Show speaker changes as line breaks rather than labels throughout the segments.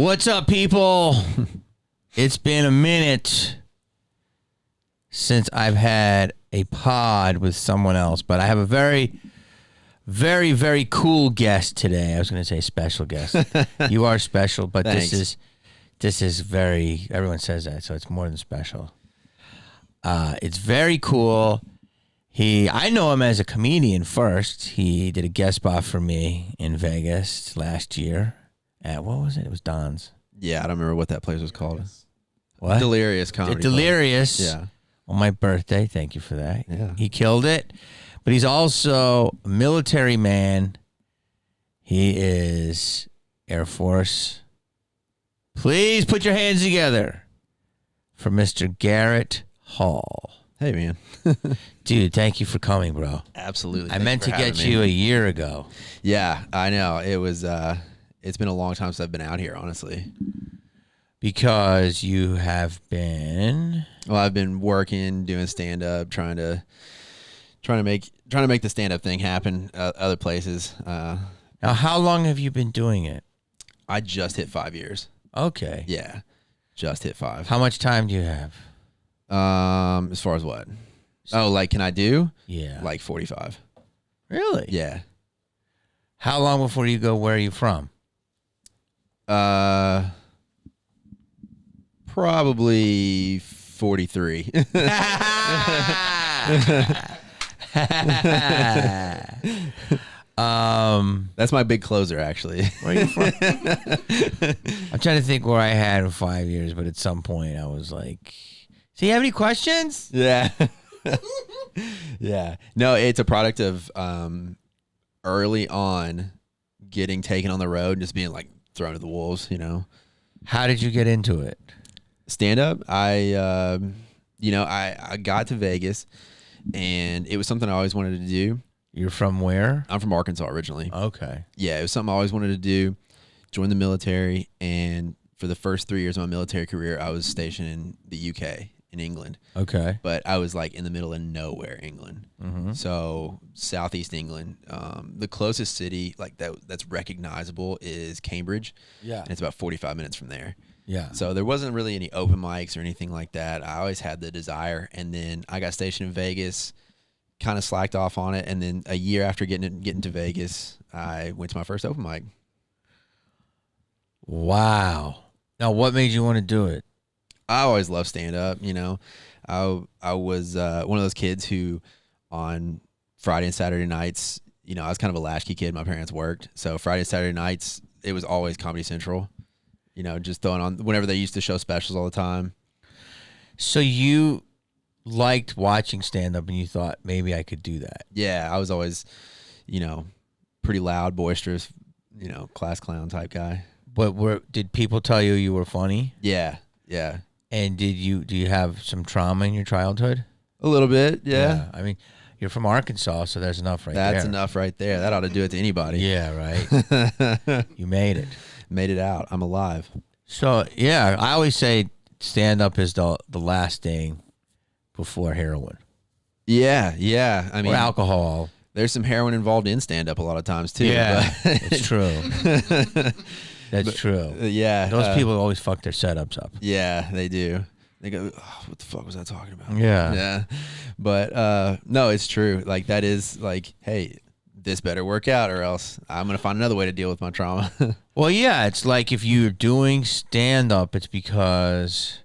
What's up, people? It's been a minute since I've had a pod with someone else, but I have a very, very, very cool guest today. I was going to say special guest. You are special, but
Thanks.
this is very, everyone says that, so it's more than special. It's very cool. I know him as a comedian first. He did a guest spot for me in Vegas last year at, what was it? It was Don's.
Yeah, I don't remember what that place was called.
What?
Delirious Comedy Club.
Delirious.
Yeah.
On my birthday. Thank you for that.
Yeah.
He killed it. But he's also a military man. He is Air Force. Please put your hands together for Mr. Garrett Hall.
Hey, man.
Dude, thank you for coming, bro.
Absolutely.
I meant to get you a year ago.
Yeah, I know. It was. It's been a long time since I've been out here, honestly.
Because you have been...
Well, I've been working, doing stand up, trying to make the stand up thing happen other places.
Now, how long have you been doing it?
I just hit 5 years.
Okay.
Yeah, just hit 5.
How much time do you have?
As far as what? Oh, like can I do?
Yeah.
Like 45.
Really?
Yeah.
How long before you go, where are you from?
Probably 43. That's my big closer, actually.
Where are you from? I'm trying to think where I had in 5 years, but at some point I was like, "Do you have any questions?"
Yeah. Yeah. No, it's a product of early on getting taken on the road and just being like thrown to the wolves, you know.
How did you get into it?
Stand up, I got to Vegas and it was something I always wanted to do.
You're from where?
I'm from Arkansas originally.
Okay.
Yeah, it was something I always wanted to do. Joined the military, and for the first 3 years of my military career, I was stationed in the UK, in England.
Okay.
But I was like in the middle of nowhere, England.
Mm-hmm.
So southeast England. The closest city like that's recognizable is Cambridge.
Yeah.
And it's about 45 minutes from there.
Yeah.
So there wasn't really any open mics or anything like that. I always had the desire, and then I got stationed in Vegas. Kind of slacked off on it, and then a year after getting to Vegas, I went to my first open mic.
Wow. Now, what made you want to do it?
I always loved stand up. You know, I was one of those kids who, on Friday and Saturday nights, you know, I was kind of a latchkey kid. My parents worked, so Friday and Saturday nights it was always Comedy Central. You know, just throwing on whenever they used to show specials all the time.
So you liked watching stand-up and you thought maybe I could do that.
Yeah, I was always, you know, pretty loud, boisterous, you know, class clown type guy.
But did people tell you you were funny?
Yeah, yeah.
And do you have some trauma in your childhood?
A little bit, yeah.
I mean, you're from Arkansas, so there's enough right there.
That's enough right there. That ought to do it to anybody.
Yeah, right. You made it.
Made it out. I'm alive.
So, yeah, I always say stand-up is the last thing before heroin.
Yeah, yeah. I mean,
or alcohol.
There's some heroin involved in stand-up a lot of times, too.
Yeah,
but
it's true. That's true.
Yeah.
Those people always fuck their setups up.
Yeah, they do. They go, oh, what the fuck was I talking about?
Yeah.
Yeah. But, no, it's true. Like, that is like, hey, this better work out or else I'm going to find another way to deal with my trauma.
Well, yeah, it's like if you're doing stand-up, it's because,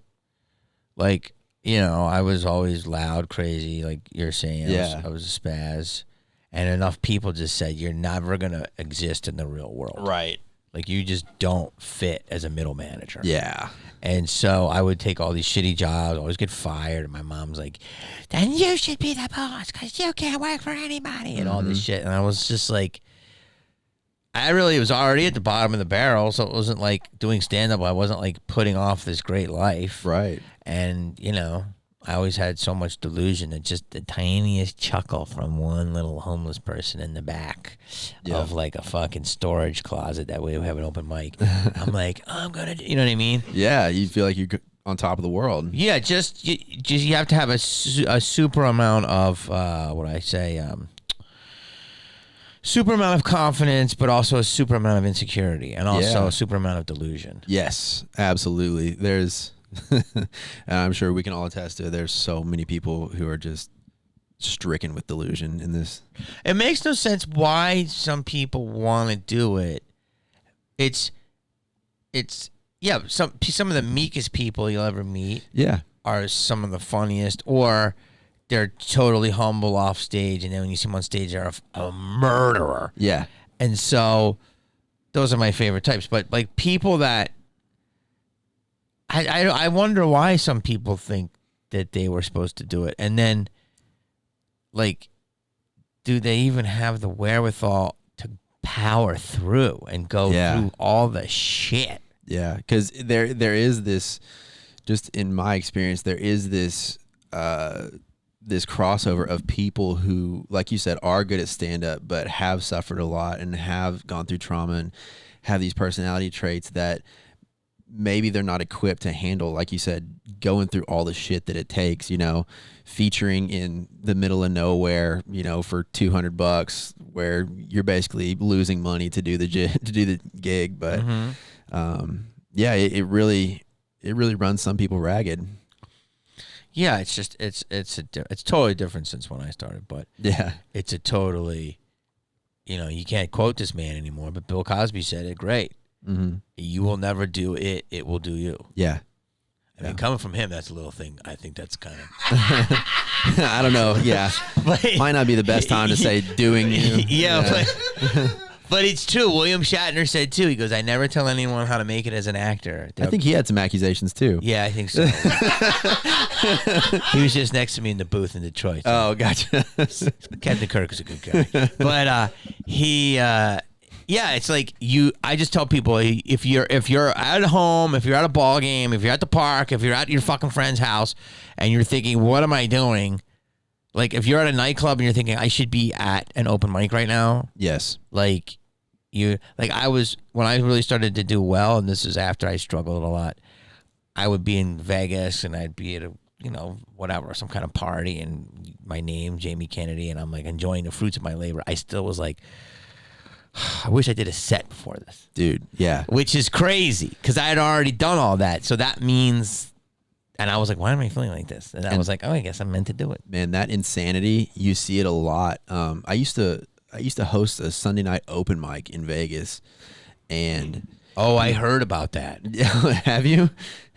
like, you know, I was always loud, crazy, like you're saying.
Yeah.
I was a spaz. And enough people just said, you're never going to exist in the real world.
Right.
Like, you just don't fit as a middle manager.
Yeah.
And so I would take all these shitty jobs, always get fired. And my mom's like, then you should be the boss because you can't work for anybody and all this shit. And I was just like, I really was already at the bottom of the barrel. So it wasn't like doing stand-up. I wasn't like putting off this great life.
Right.
And, you know, I always had so much delusion that just the tiniest chuckle from one little homeless person in the back of like a fucking storage closet. That way we have an open mic. I'm like, I'm going to, you know what I mean?
Yeah, you feel like you're on top of the world.
Yeah, just you have to have a super amount of, what I say, super amount of confidence, but also a super amount of insecurity, and also a super amount of delusion.
Yes, absolutely. There's, and I'm sure we can all attest to, there's so many people who are just stricken with delusion in this.
It makes no sense why some people want to do it. It's some of the meekest people you'll ever meet.
Yeah.
Are some of the funniest, or they're totally humble off stage, and then when you see them on stage, they're a murderer.
Yeah.
And so those are my favorite types. But like people that I wonder why some people think that they were supposed to do it, and then like, do they even have the wherewithal to power through and go through all the shit?
Yeah, because there is this, just in my experience, there is this this crossover of people who, like you said, are good at stand-up, but have suffered a lot and have gone through trauma and have these personality traits that maybe they're not equipped to handle, like you said, going through all the shit that it takes, featuring in the middle of nowhere, for $200, where you're basically losing money to do the gig. But it really runs some people ragged.
Yeah, it's just it's totally different since when I started, but it's a totally, you can't quote this man anymore, but Bill Cosby said it great. Mm-hmm. You will never do it; it will do you.
Yeah.
I mean, coming from him, that's a little thing. I think that's kind of.
I don't know. Yeah, might not be the best time to say doing you.
Yeah. But it's true. William Shatner said too. He goes, "I never tell anyone how to make it as an actor."
I think he had some accusations too.
Yeah, I think so. He was just next to me in the booth in Detroit. So.
Oh, gotcha.
Captain Kirk is a good guy, but it's like I just tell people, if you're at home, if you're at a ball game, if you're at the park, if you're at your fucking friend's house, and you're thinking, "What am I doing?" Like if you're at a nightclub and you're thinking, "I should be at an open mic right now."
Yes.
I was, when I really started to do well, and this is after I struggled a lot, I would be in Vegas and I'd be at a, whatever, some kind of party, and my name, Jamie Kennedy, and I'm like enjoying the fruits of my labor. I still was like, I wish I did a set before this.
Dude, yeah.
Which is crazy because I had already done all that. So that means, and I was like, why am I feeling like this? And I was like, oh, I guess I'm meant to do it.
Man, that insanity, you see it a lot. I used to host a Sunday night open mic in Vegas, and
I heard about that.
Have you?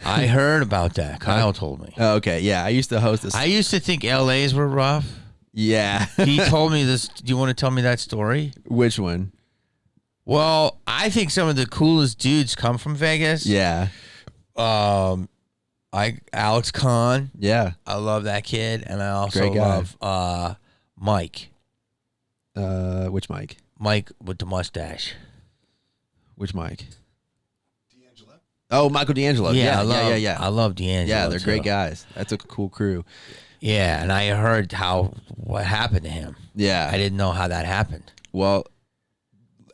I heard about that. Kyle told me.
Oh, okay, yeah. I used to host this.
I used to think LA's were rough.
Yeah.
He told me this. Do you want to tell me that story?
Which one?
Well, I think some of the coolest dudes come from Vegas.
Yeah.
Alex Kahn.
Yeah.
I love that kid, and I also love Mike.
Which Mike?
Mike with the mustache.
Which Mike? D'Angelo. Oh, Michael D'Angelo. Yeah.
I love D'Angelo.
Yeah, they're great guys. That's a cool crew.
Yeah, and I heard what happened to him.
Yeah.
I didn't know how that happened.
Well,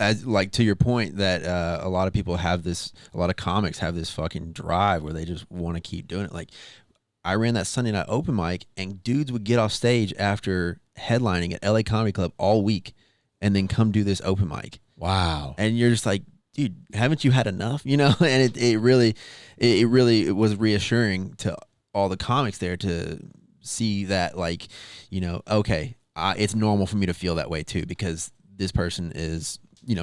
as to your point that a lot of people have this, a lot of comics have this fucking drive where they just want to keep doing it. Like, I ran that Sunday night open mic, and dudes would get off stage after headlining at LA Comedy Club all week and then come do this open mic.
Wow.
And you're just like, dude, haven't you had enough? And it really was reassuring to all the comics there to see that, okay, it's normal for me to feel that way too, because this person is,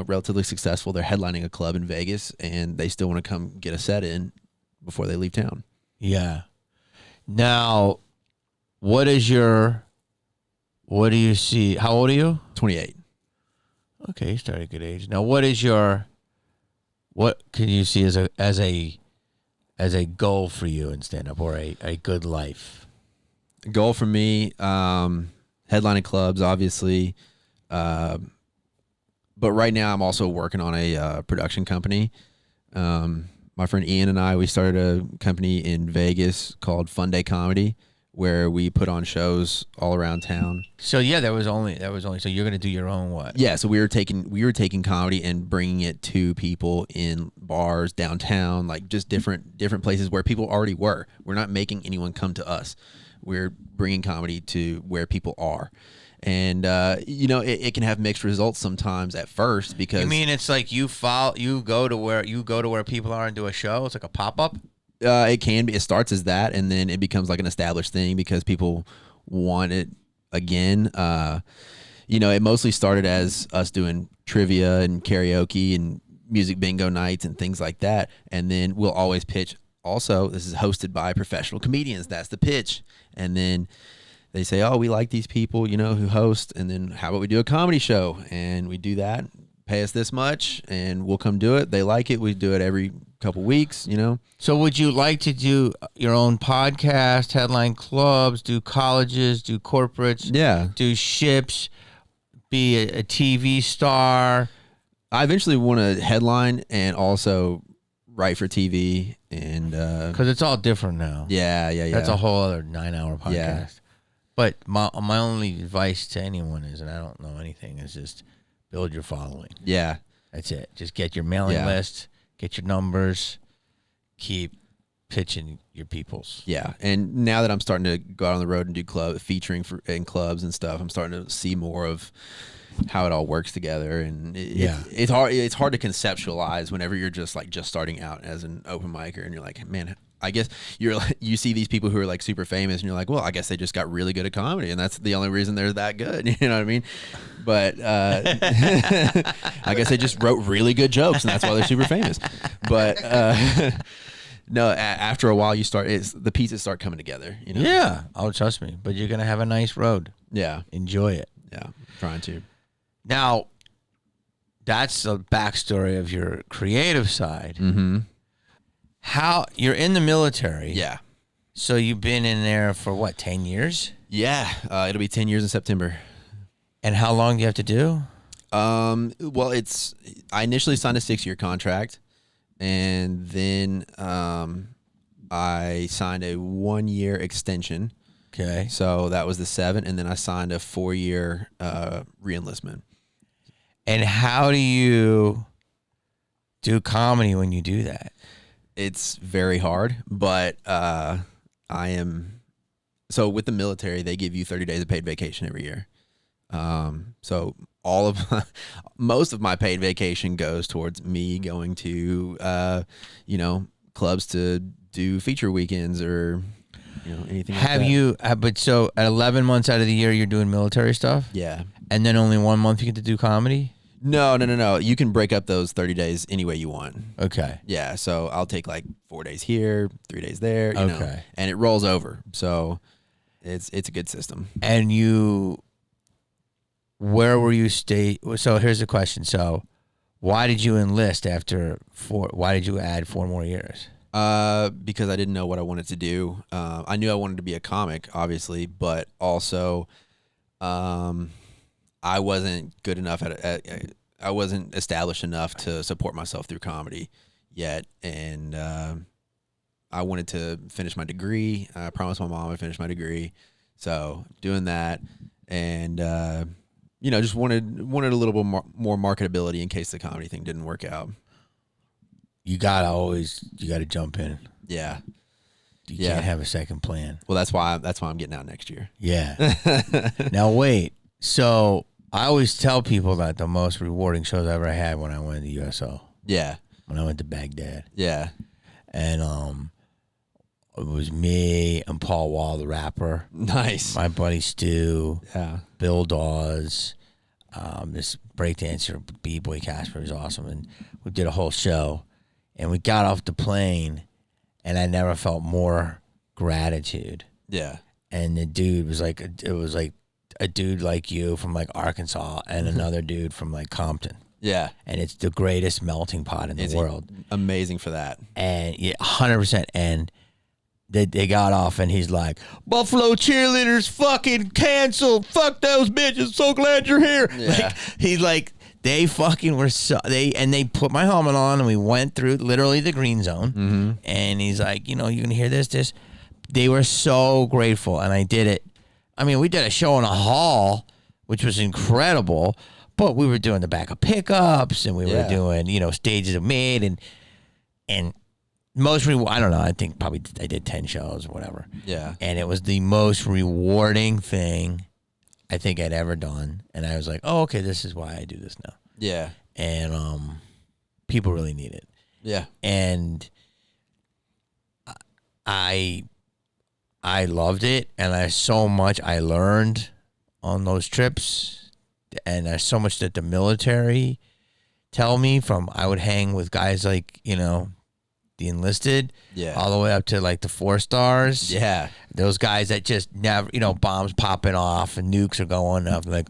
relatively successful. They're headlining a club in Vegas, and they still want to come get a set in before they leave town.
Yeah. Now, what do you see? How old are you?
28.
Okay, you started at a good age. Now, what can you see as a goal for you in stand-up, or a good life?
Goal for me, headlining clubs, obviously. But right now I'm also working on a production company. My friend Ian and we started a company in Vegas called Fun Day Comedy, where we put on shows all around town.
So yeah, there was only. So you're gonna do your own what?
Yeah, so we were taking comedy and bringing it to people in bars downtown, like just different places where people already were. We're not making anyone come to us. We're bringing comedy to where people are. And it can have mixed results sometimes at first because
You mean it's like you go to where people are and do a show? It's like a pop-up?
it can be. It starts as that, and then it becomes like an established thing because people want it again. It mostly started as us doing trivia and karaoke and music bingo nights and things like that. And then we'll always pitch. Also, this is hosted by professional comedians. That's the pitch. And then they say, oh, we like these people, who host. And then how about we do a comedy show? And we do that. Pay us this much, and we'll come do it. They like it. We do it every couple weeks,
So would you like to do your own podcast, headline clubs, do colleges, do corporates,
Yeah.
do ships, be a TV star?
I eventually want to headline and also write for TV. And
Because it's all different now.
yeah.
That's a whole other 9-hour podcast.
Yeah.
But my only advice to anyone is, and I don't know anything, is just build your following.
Yeah.
That's it. Just get your mailing list, get your numbers, keep pitching your peoples.
Yeah. And now that I'm starting to go out on the road and do featuring in clubs and stuff, I'm starting to see more of how it all works together. And it's hard to conceptualize whenever you're just starting out as an open micer and you're like, man, I guess you see these people who are like super famous and you're like, well, I guess they just got really good at comedy and that's the only reason they're that good. You know what I mean? But I guess they just wrote really good jokes and that's why they're super famous. But no, after a while the pieces start coming together.
Yeah. Oh, trust me. But you're going to have a nice road.
Yeah.
Enjoy it.
Yeah. I'm trying to.
Now, that's the backstory of your creative side.
Mm-hmm.
How you're in the military.
Yeah.
So you've been in there for what, 10 years?
Yeah. It'll be 10 years in September.
And how long do you have to do?
Well, I initially signed a 6-year contract and then I signed a 1-year extension.
Okay.
So that was the 7, and then I signed a 4-year reenlistment.
And how do you do comedy when you do that?
It's very hard, but so with the military, they give you 30 days of paid vacation every year. So most of my paid vacation goes towards me going to, clubs to do feature weekends or, anything like that.
Have you, but so at 11 months out of the year, you're doing military stuff?
Yeah.
And then only 1 month you get to do comedy?
No. You can break up those 30 days any way you want.
Okay.
Yeah. So I'll take like 4 days here, 3 days there,
Okay.
And it rolls over. So it's a good system.
And where were you So here's the question. So why did you enlist why did you add 4 more years?
Because I didn't know what I wanted to do. I knew I wanted to be a comic, obviously, but also, I wasn't good enough I wasn't established enough to support myself through comedy yet. And, I wanted to finish my degree. I promised my mom I'd finish my degree. So doing that and, just wanted a little bit more marketability in case the comedy thing didn't work out.
You gotta jump in.
Yeah.
You can't have a second plan.
Well, that's why I'm getting out next year.
Yeah. Now wait. So I always tell people that the most rewarding shows I ever had when I went to USO.
Yeah.
When I went to Baghdad.
Yeah.
And it was me and Paul Wall, the rapper.
Nice.
My buddy Stu.
Yeah.
Bill Dawes. This breakdancer, B-Boy Casper was awesome. And we did a whole show. And we got off the plane, and I never felt more gratitude.
Yeah.
And the dude was like, it was like a dude like you from like Arkansas and another dude from like Compton.
Yeah.
And it's the greatest melting pot in the world.
Amazing for that.
And 100%. And they got off, and he's like, Buffalo cheerleaders fucking canceled. Fuck those bitches. So glad you're here.
Yeah.
Like, he's like, they fucking were they put my helmet on, and we went through literally the green zone.
Mm-hmm.
And he's like, you can hear this. They were so grateful, and I did it. I mean, we did a show in a hall, which was incredible, but we were doing the back of pickups, and we were doing, stages of mid, and most I don't know, I think probably I did 10 shows or whatever.
Yeah.
And it was the most rewarding thing I think I'd ever done, and I was like, oh, okay, this is why I do this now.
Yeah.
And people really need it.
Yeah.
And I loved it, and there's so much I learned on those trips, and there's so much that the military tell me. From I would hang with guys like, you know, the enlisted, all the way up to like the 4 stars.
Yeah.
Those guys that just never, you know, bombs popping off and nukes are going up, like,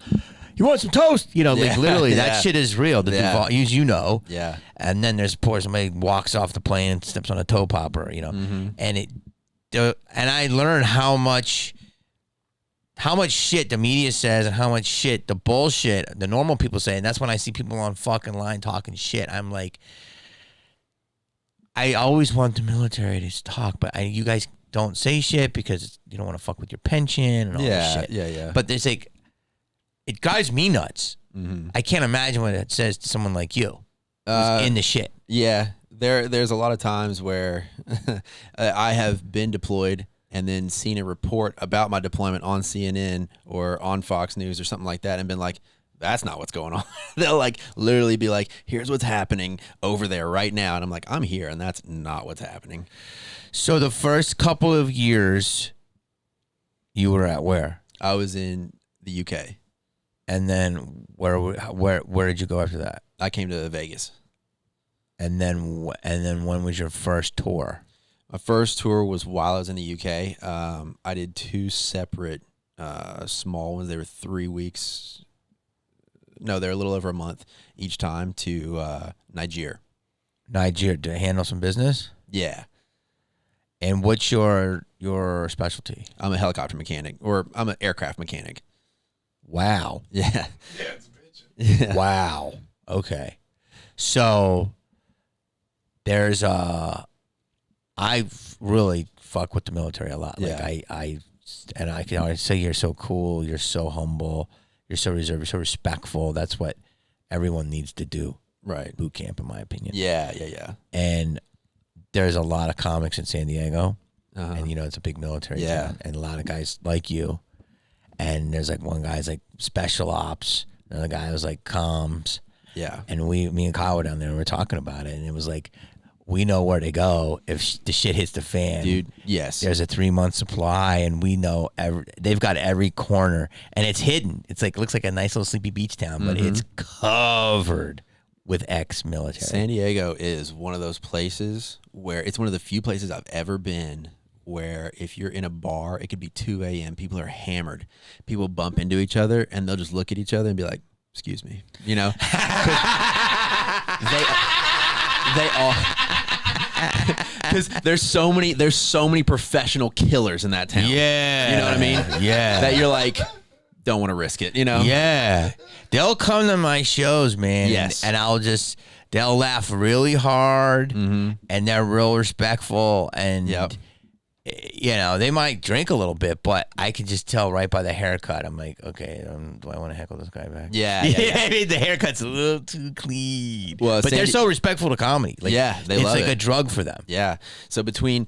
you want some toast? You know, like literally that shit is real. You know. Yeah. And then there's poor somebody walks off the plane and steps on a toe popper, you know. And and I learned how much shit the media says and how much shit the bullshit the normal people say. And that's when I see people on fucking line talking shit. I'm like, I always want the military to talk, but you guys don't say shit because you don't want to fuck with your pension and all this shit. Yeah. But there's like, it drives me nuts. I can't imagine what it says to someone like you who's in the shit.
Yeah. There's a lot of times where I have been deployed and then seen a report about my deployment on CNN or on Fox News or something like that and been like, that's not what's going on. They'll like literally be like, here's what's happening over there right now. And I'm like, I'm here. And that's not what's happening.
So the first couple of years you were at where?
I was in the UK.
And then where did you go after that?
I came to Vegas.
And then when was your first tour?
My first tour was while I was in the UK. I did 2 separate small ones. They were 3 weeks. No, they're a little over a month each time to Nigeria.
Nigeria, to handle some business?
Yeah.
And what's your specialty?
I'm a helicopter mechanic, or I'm an aircraft mechanic.
Wow.
Yeah.
Yeah, it's a bitch.
Yeah.
Wow. Okay. So there's I've really fuck with the military a lot.
Yeah.
Like I can always say you're so cool, you're so humble, you're so reserved, you're so respectful. That's what everyone needs to do.
Right.
Boot camp, in my opinion.
Yeah.
And there's a lot of comics in San Diego, and you know it's a big military town, and a lot of guys like you. And there's like one guy's like special ops, another guy was like comms.
Yeah.
And me and Kyle were down there and we were talking about it, and it was like, we know where to go if the shit hits the fan.
Dude, yes.
There's a 3-month supply, and we know they've got every corner, and it's hidden. It's like, looks like a nice little sleepy beach town, but it's covered with ex-military.
San Diego is one of those places where it's one of the few places I've ever been where if you're in a bar, it could be 2 a.m. People are hammered. People bump into each other, and they'll just look at each other and be like, excuse me, you know? they all... Because there's so many professional killers in that town.
Yeah.
You know what I mean?
Yeah.
That you're like, don't want to risk it, you know?
Yeah. They'll come to my shows, man.
Yes.
And they'll laugh really hard, and they're real respectful, and you know, they might drink a little bit, but I can just tell right by the haircut. I'm like, okay, do I want to heckle this guy back?
Yeah.
I mean, the haircut's a little too clean.
Well,
but they're so respectful to comedy. Like,
they love it.
It's like a drug for them.
Yeah. So between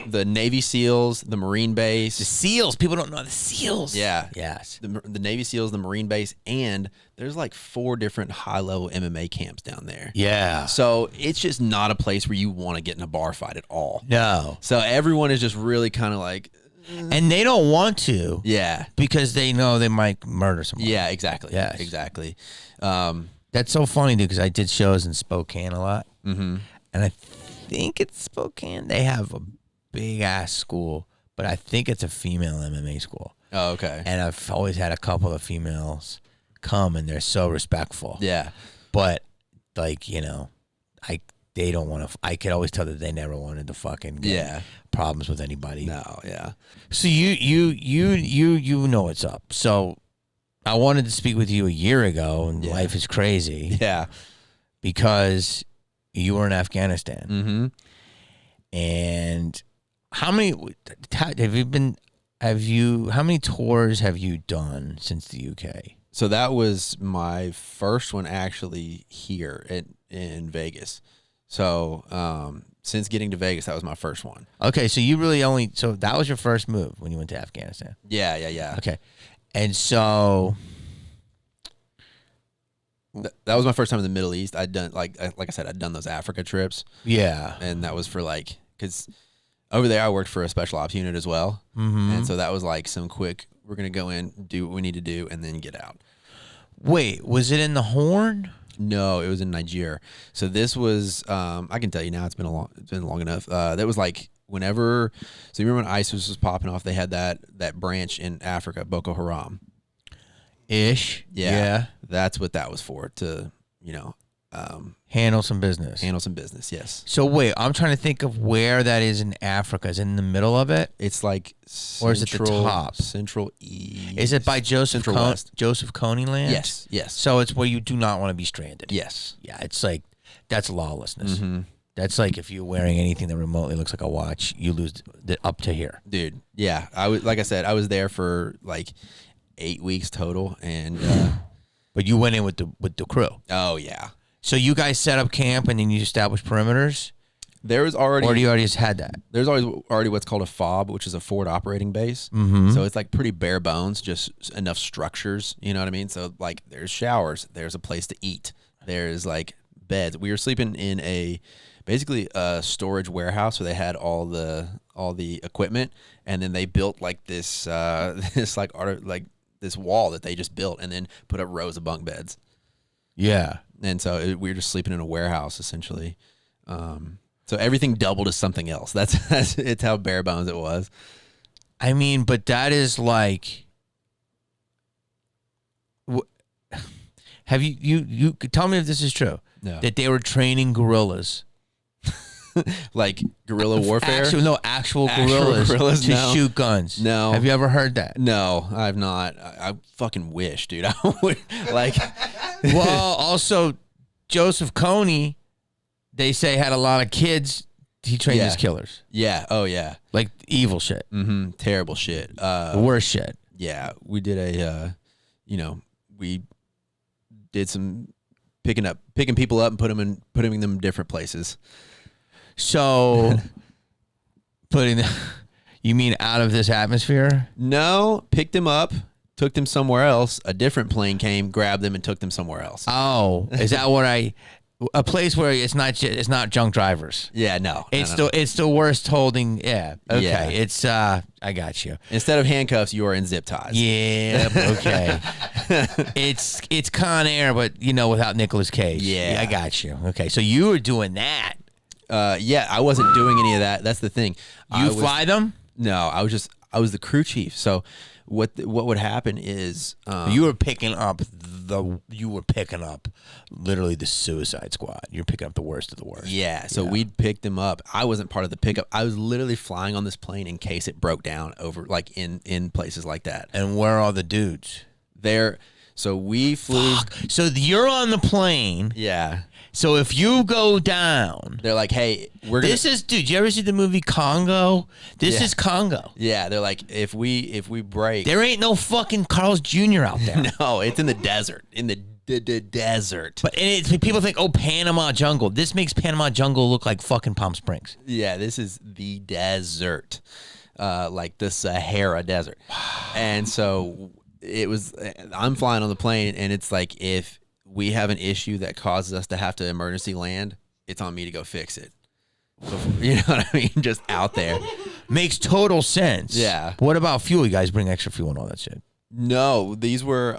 the Navy SEALs, the Marine base,
The SEALs, people don't know the SEALs.
yeah,
Yes.
the Navy SEALs, the Marine base, and there's like 4 different high-level MMA camps down there.
Yeah.
So it's just not a place where you want to get in a bar fight at all.
No.
So everyone is just really kind of like,
And they don't want to.
yeah,
Because they know they might murder someone.
yeah, exactly,
Yes.
exactly.
That's so funny, dude, because I did shows in Spokane a lot. And I think it's Spokane. They have a big-ass school, but I think it's a female MMA school.
Oh, okay.
And I've always had a couple of females come, and they're so respectful.
Yeah,
But, like, you know, they don't want to. I could always tell that they never wanted to fucking get problems with anybody.
no, yeah,
So you know what's up. So I wanted to speak with you a year ago, and life is crazy.
yeah.
Because you were in Afghanistan. And how many tours have you done since the UK?
So that was my first one actually here in Vegas. So since getting to Vegas, that was my first one.
Okay, so you really only so that was your first move when you went to Afghanistan.
Yeah.
Okay, and so
that was my first time in the Middle East. I'd done like I said, I'd done those Africa trips.
Yeah,
and that was for like because over there I worked for a special ops unit as well, and so that was like some quick. We're gonna go in, do what we need to do, and then get out.
Wait, was it in the Horn?
No, it was in Nigeria. So this was I can tell you now. It's been long enough. That was like whenever. So you remember when ISIS was popping off? They had that branch in Africa, Boko Haram.
Ish. Yeah.
That's what that was for. To
handle some business.
Yes.
So wait, I'm trying to think of where that is in Africa. Is it in the middle of it?
It's like
or is it the top?
Central East.
Is it by Joseph Kony land?
Yes.
So it's where you do not want to be stranded.
Yes.
Yeah, it's like that's lawlessness. That's like if you're wearing anything that remotely looks like a watch, you lose up to here.
Dude, yeah. I was there for like 8 weeks total, and
but you went in with the crew.
Oh yeah.
So you guys set up camp and then you established perimeters?
There was already,
or you already just had that?
There's already what's called a FOB, which is a forward operating base. So it's like pretty bare bones, just enough structures. You know what I mean? So like, there's showers, there's a place to eat, there's like beds. We were sleeping in basically a storage warehouse where they had all the equipment, and then they built like this this wall that they just built, and then put up rows of bunk beds.
Yeah.
And so we were just sleeping in a warehouse essentially. So everything doubled as something else. That's it's how bare bones it was.
I mean, but that is like, have you tell me if this is true?
No.
That they were training guerrillas,
like guerrilla warfare.
Actual guerrillas to
no.
shoot guns.
No.
Have you ever heard that?
No, I've not. I fucking wish, dude. I would like.
Well, also Joseph Kony, they say had a lot of kids. He trained as killers.
Yeah. Oh yeah.
Like evil shit.
Terrible shit.
The worst shit.
Yeah, we did we did some picking people up and putting them in different places.
So, you mean out of this atmosphere?
No, picked them up, took them somewhere else. A different plane came, grabbed them, and took them somewhere else.
Oh, is that what a place where it's not junk drivers?
Yeah, no.
It's the worst holding. Yeah. Okay.
Yeah.
It's I got you.
Instead of handcuffs, you are in zip ties.
Yeah. Okay. it's Con Air, but without Nicolas Cage.
Yeah.
I got you. Okay. So you were doing that.
Yeah, I wasn't doing any of that. That's the thing.
You fly them?
No, I was the crew chief. So what would happen is
you were picking up literally the Suicide Squad. You're picking up the worst of the worst.
Yeah. So we'd pick them up. I wasn't part of the pickup. I was literally flying on this plane in case it broke down over like in places like that.
And where are the dudes?
So we flew.
Fuck. So you're on the plane.
Yeah.
So if you go down,
they're like, "Hey,
dude. You ever see the movie Congo? This is Congo."
Yeah, they're like, if we break,
there ain't no fucking Carl's Jr. out there.
No, it's in the desert, in the desert.
But people think, oh, Panama jungle. This makes Panama jungle look like fucking Palm Springs.
Yeah, this is the desert, like the Sahara Desert, and so it was. I'm flying on the plane, and it's like if we have an issue that causes us to have to emergency land, it's on me to go fix it. You know what I mean? Just out there.
Makes total sense.
Yeah.
What about fuel? You guys bring extra fuel and all that shit?
No, these were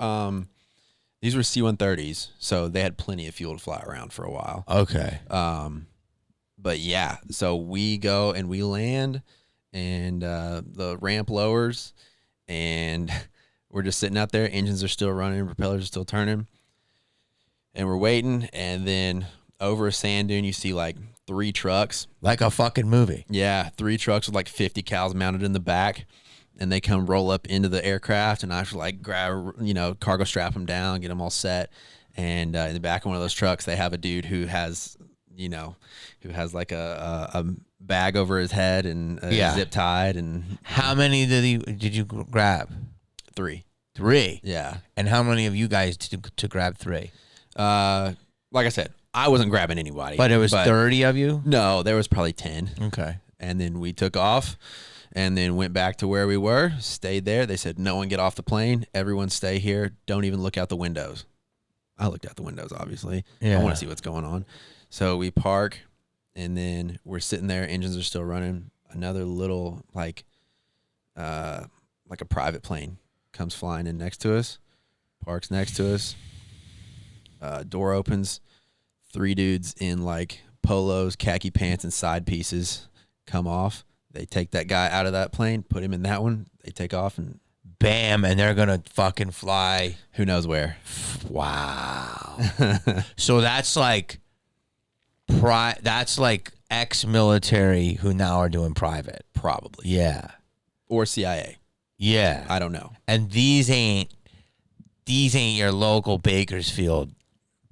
C-130s, so they had plenty of fuel to fly around for a while.
Okay.
But yeah, so we go and we land, and the ramp lowers, and we're just sitting out there. Engines are still running, propellers are still turning. And we're waiting, and then over a sand dune, you see like 3 trucks.
Like a fucking movie.
Yeah, 3 trucks with like 50 cows mounted in the back, and they come roll up into the aircraft, and I have to like grab, cargo strap them down, get them all set. And in the back of one of those trucks, they have a dude who has, like a bag over his head and zip tied. And
how many did you grab?
3.
3.
Yeah.
And how many of you guys to grab 3?
Like I said, I wasn't grabbing anybody.
But it was 30 of you?
No, there was probably 10.
Okay.
And then we took off and then went back to where we were, stayed there. They said, no one get off the plane. Everyone stay here. Don't even look out the windows. I looked out the windows, obviously.
Yeah.
I want to see what's going on. So we park, and then we're sitting there. Engines are still running. Another little, like a private plane comes flying in next to us, parks next to us. Door opens. 3 dudes in, like, polos, khaki pants, and side pieces come off. They take that guy out of that plane, put him in that one. They take off, and
bam, and they're gonna fucking fly.
Who knows where?
Wow. So that's like ex-military who now are doing private.
Probably.
Yeah.
Or CIA.
Yeah.
I don't know.
And these ain't your local Bakersfield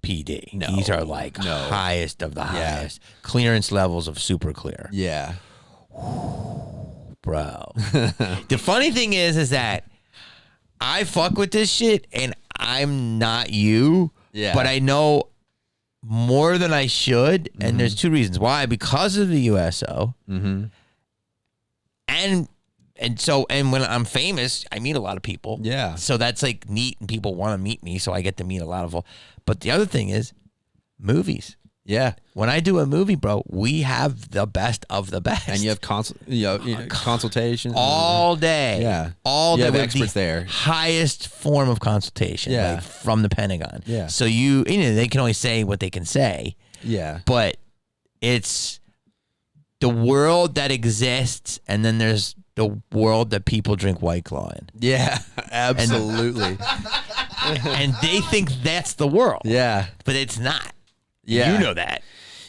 PD.
No.
These are like highest of the highest. Clearance levels of super clear.
Yeah.
Bro. The funny thing is that I fuck with this shit and I'm not you.
Yeah.
But I know more than I should. And there's 2 reasons why. Because of the USO.
Mm-hmm.
And when I'm famous, I meet a lot of people.
Yeah.
So that's like neat and people want to meet me. So I get to meet a lot of them. But the other thing is movies.
Yeah.
When I do a movie, bro, we have the best of the best.
And you have consultations
all day.
Yeah.
All day.
You have
with
experts
the
there.
Highest form of consultation.
Yeah.
Like from the Pentagon.
Yeah.
So they can only say what they can say.
Yeah.
But it's the world that exists, and then there's the world that people drink White Claw in.
Yeah. Absolutely.
And they think that's the world.
Yeah.
But it's not.
Yeah.
You know that.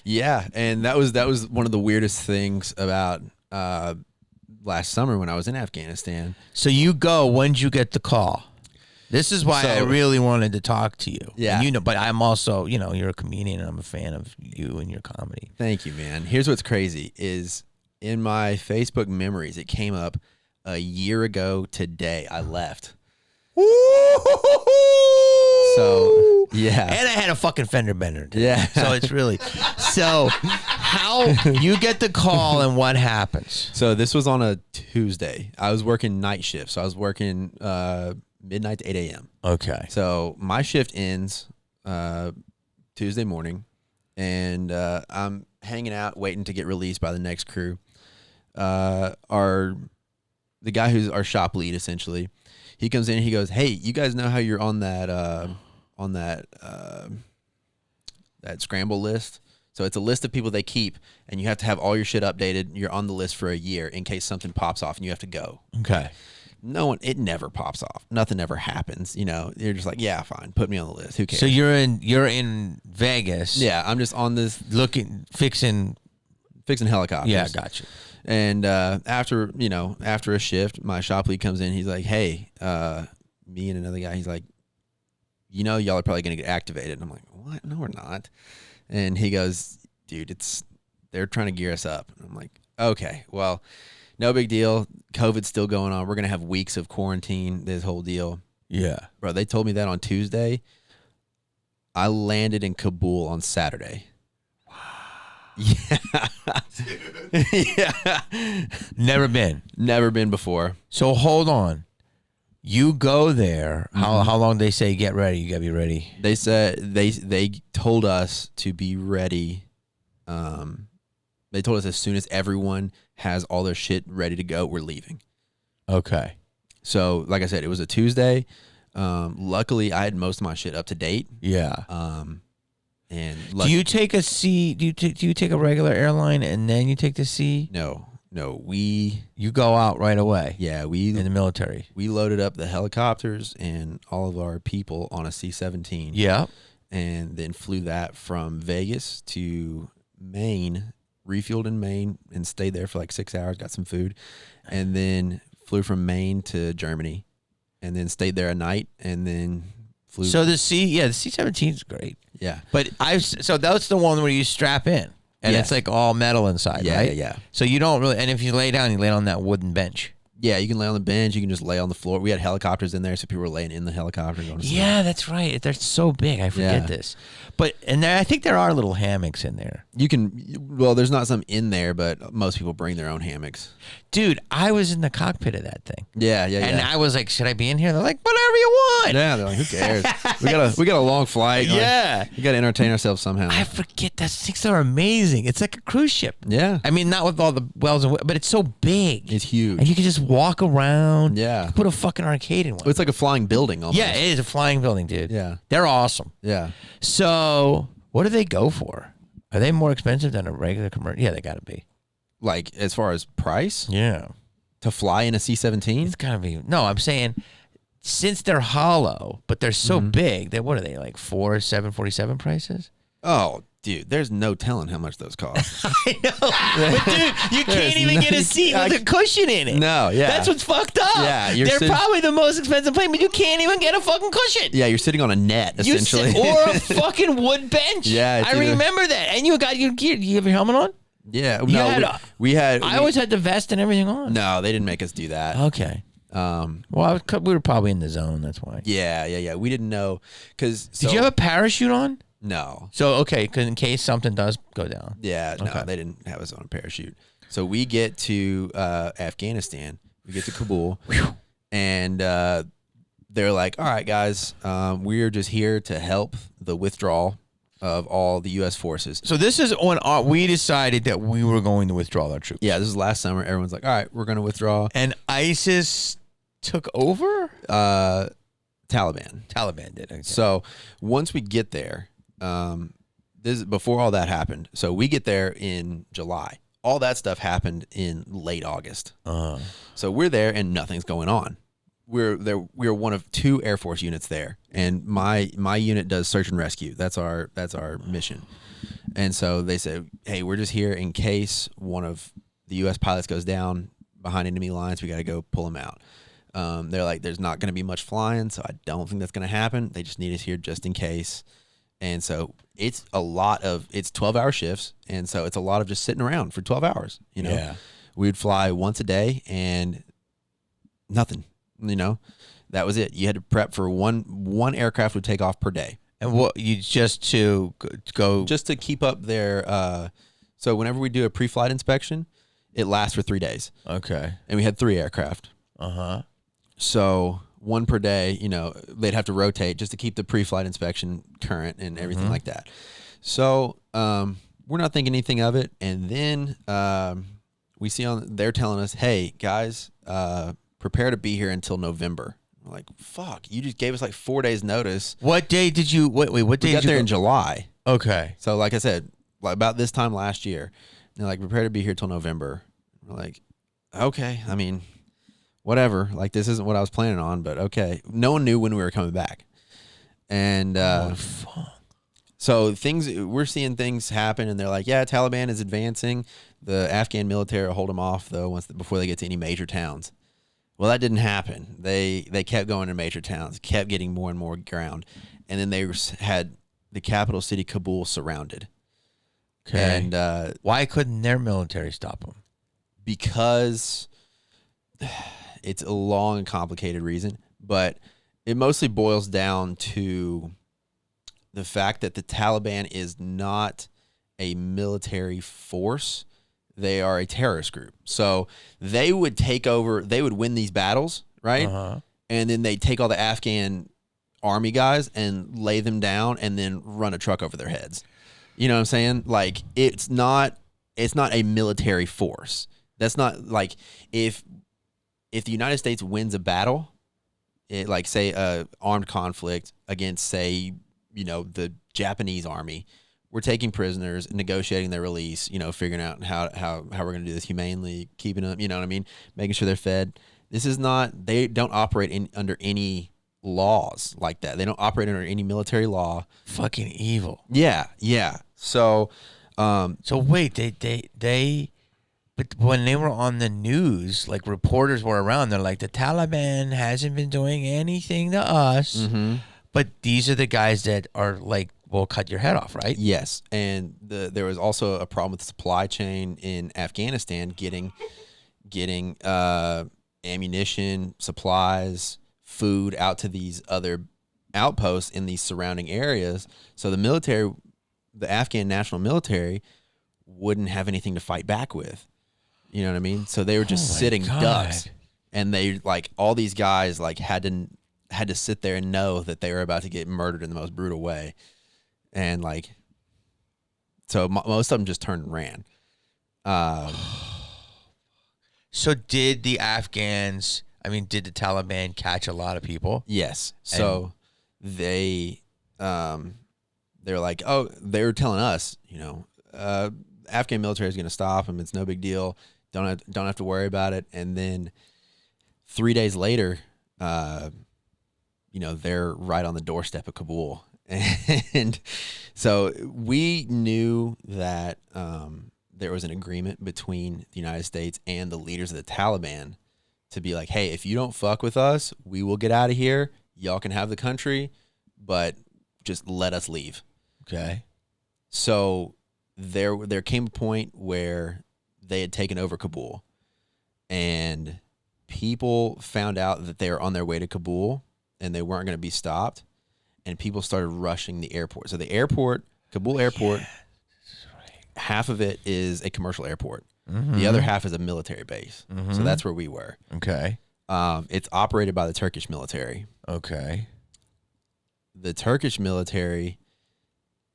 Yeah, and that was one of the weirdest things about last summer when I was in Afghanistan.
So you go, when did you get the call? This is why I really wanted to talk to you.
Yeah.
And but I'm also, you're a comedian and I'm a fan of you and your comedy.
Thank you, man. Here's what's crazy is in my Facebook memories, it came up a year ago today. I left. So, yeah.
And I had a fucking fender bender today.
Yeah.
So it's really, how you get the call and what happens?
So this was on a Tuesday. I was working night shift. So I was working midnight to 8 a.m.
Okay.
So my shift ends Tuesday morning, and I'm hanging out waiting to get released by the next crew. The guy who's our shop lead, essentially, he comes in and he goes, "Hey, you guys know how you're on that scramble list? So it's a list of people they keep, and you have to have all your shit updated. You're on the list for a year in case something pops off and you have to go."
Okay.
It never pops off. Nothing ever happens. You're just like, yeah, fine. Put me on the list. Who cares?
So you're in Vegas.
Yeah, I'm just on this
fixing
helicopters.
Yeah, gotcha.
And after a shift, my shop lead comes in. He's like, "Hey, me and another guy." He's like, "Y'all are probably gonna get activated." And I'm like, "What? No, we're not." And he goes, "Dude, they're trying to gear us up." And I'm like, "Okay, well, no big deal. COVID's still going on. We're gonna have weeks of quarantine. This whole deal."
Yeah,
bro. They told me that on Tuesday. I landed in Kabul on Saturday. Yeah. Yeah.
Never been
before.
So hold on. You go there. How long they say get ready? You gotta be ready.
They said they told us to be ready. They told us as soon as everyone has all their shit ready to go, we're leaving.
Okay.
So like I said, it was a Tuesday. Luckily I had most of my shit up to date.
Yeah.
And
do you take a C? Do you take a regular airline and then you take the C?
No.
You go out right away.
Yeah,
in the military.
We loaded up the helicopters and all of our people on a C-17.
Yeah.
And then flew that from Vegas to Maine, refueled in Maine, and stayed there for like 6 hours, got some food, and then flew from Maine to Germany, and then stayed there a night, and then flew.
So the C-17 is great.
Yeah.
But so that's the one where you strap in. And it's like all metal inside, right?
Yeah.
So you don't really, and if you lay down on that wooden bench.
Yeah, you can lay on the bench. You can just lay on the floor. We had helicopters in there, so people were laying in the helicopter. Going to sleep.
Yeah, that's right. They're so big. I forget this. But I think there are little hammocks in there.
You can. Well, there's not some in there, but most people bring their own hammocks.
Dude, I was in the cockpit of that thing.
Yeah.
And I was like, should I be in here? They're like, whatever you want.
Yeah, they're like, who cares? we got a long flight.
Yeah.
Like, you got to entertain ourselves somehow.
I forget those things are amazing. It's like a cruise ship.
Yeah.
I mean, not with all the wells and but it's so big.
It's huge.
And you can just walk around.
Yeah.
Put a fucking arcade in one.
It's like a flying building almost.
Yeah, it is a flying building, dude.
Yeah.
They're awesome.
Yeah.
So, what do they go for? Are they more expensive than a regular commercial? Yeah, they got to be.
Like, as far as price?
Yeah.
To fly in a C-17?
It's got to be. No, I'm saying since they're hollow, but they're so big, that what are they, like 747 prices?
Oh, dude, there's no telling how much those cost.
I know. But dude, you can't even get a seat with a cushion in it.
No, yeah.
That's what's fucked up.
Yeah,
they're probably the most expensive plane, but you can't even get a fucking cushion.
Yeah, you're sitting on a net, essentially.
Or a fucking wood bench.
Yeah,
I remember that. And you got your gear. You have your helmet on?
Yeah. No, we had.
I always had the vest and everything on.
No, they didn't make us do that.
Okay. Well, we were probably in the zone. That's why.
Yeah. We didn't know. Did
you have a parachute on?
No.
So, okay, because in case something does go down.
Yeah, no, they didn't have us on a parachute. So we get to Afghanistan. We get to Kabul. And they're like, all right, guys, we're just here to help the withdrawal of all the U.S. forces.
So this is when we decided that we were going to withdraw our troops.
Yeah, this is last summer. Everyone's like, all right, we're going to withdraw.
And ISIS took over?
Taliban.
Taliban did. Okay.
So once we get there, this is before all that happened. So we get there in July. All that stuff happened in late August. So we're there and nothing's going on. We're there. We're one of 2 Air Force units there, and my unit does search and rescue. That's our mission. And so they said, hey, we're just here in case one of the U.S. pilots goes down behind enemy lines. We got to go pull him out. They're like, there's not going to be much flying, so I don't think that's going to happen. They just need us here just in case. And so it's 12-hour shifts, and so it's a lot of just sitting around for 12 hours.
Yeah.
We'd fly once a day and nothing. That was it. You had to prep for one aircraft would take off per day.
And what you just to go
just to keep up their. So whenever we do a pre-flight inspection, it lasts for 3 days.
Okay.
And we had 3 aircraft. So one per day. They'd have to rotate just to keep the pre-flight inspection current and everything like that. So we're not thinking anything of it, and then we see they're telling us, hey guys, prepare to be here until November. We're like, fuck, you just gave us like 4 days notice.
What day did you what day
we
did
got
you
there
go?
in July.
Okay.
So like I said, like about this time last year, they're like, prepare to be here till November. We're like, okay, I mean, whatever. Like, this isn't what I was planning on, but okay. No one knew when we were coming back. And so we're seeing things happen, and they're like, yeah, Taliban is advancing. The Afghan military will hold them off though before they get to any major towns. Well, that didn't happen. They kept going to major towns, kept getting more and more ground, and then they had the capital city Kabul surrounded.
Okay.
And
why couldn't their military stop them?
Because it's a long and complicated reason, but it mostly boils down to the fact that the Taliban is not a military force. They are a terrorist group. So they would take over, they would win these battles, right? And then they take all the Afghan army guys and lay them down and then run a truck over their heads. You know what I'm saying? Like, it's not a military force. That's not like if the United States wins a battle, like say a armed conflict against, say, the Japanese army, we're taking prisoners, negotiating their release, figuring out how we're going to do this humanely, keeping them, you know what I mean? Making sure they're fed. This is not, they don't operate under any laws like that. They don't operate under any military law.
Fucking evil.
Yeah. So
wait, but when they were on the news, like reporters were around, they're like, the Taliban hasn't been doing anything to us, but these are the guys that are like, will cut your head off, right?
Yes, and there was also a problem with the supply chain in Afghanistan getting ammunition, supplies, food out to these other outposts in these surrounding areas. So the military, the Afghan national military, wouldn't have anything to fight back with. You know what I mean? So they were just sitting ducks, and they like all these guys like had to sit there and know that they were about to get murdered in the most brutal way, and like so most of them just turned and ran.
So did the Afghans? I mean, did the Taliban catch a lot of people?
Yes. So they they're like, oh, they were telling us, you know, Afghan military is going to stop them. It's no big deal. Don't have to worry about it. And then 3 days later, you know, they're right on the doorstep of Kabul. And so we knew that there was an agreement between the United States and the leaders of the Taliban to be like, hey, if you don't fuck with us, we will get out of here. Y'all can have the country, but just let us leave.
Okay.
So there came a point where they had taken over Kabul, and people found out that they were on their way to Kabul and they weren't going to be stopped, and people started rushing the airport. So the airport, Kabul Airport, half of it is a commercial airport. Mm-hmm. The other half is a military base. Mm-hmm. So that's where we were.
Okay.
It's operated by the Turkish military.
Okay.
The Turkish military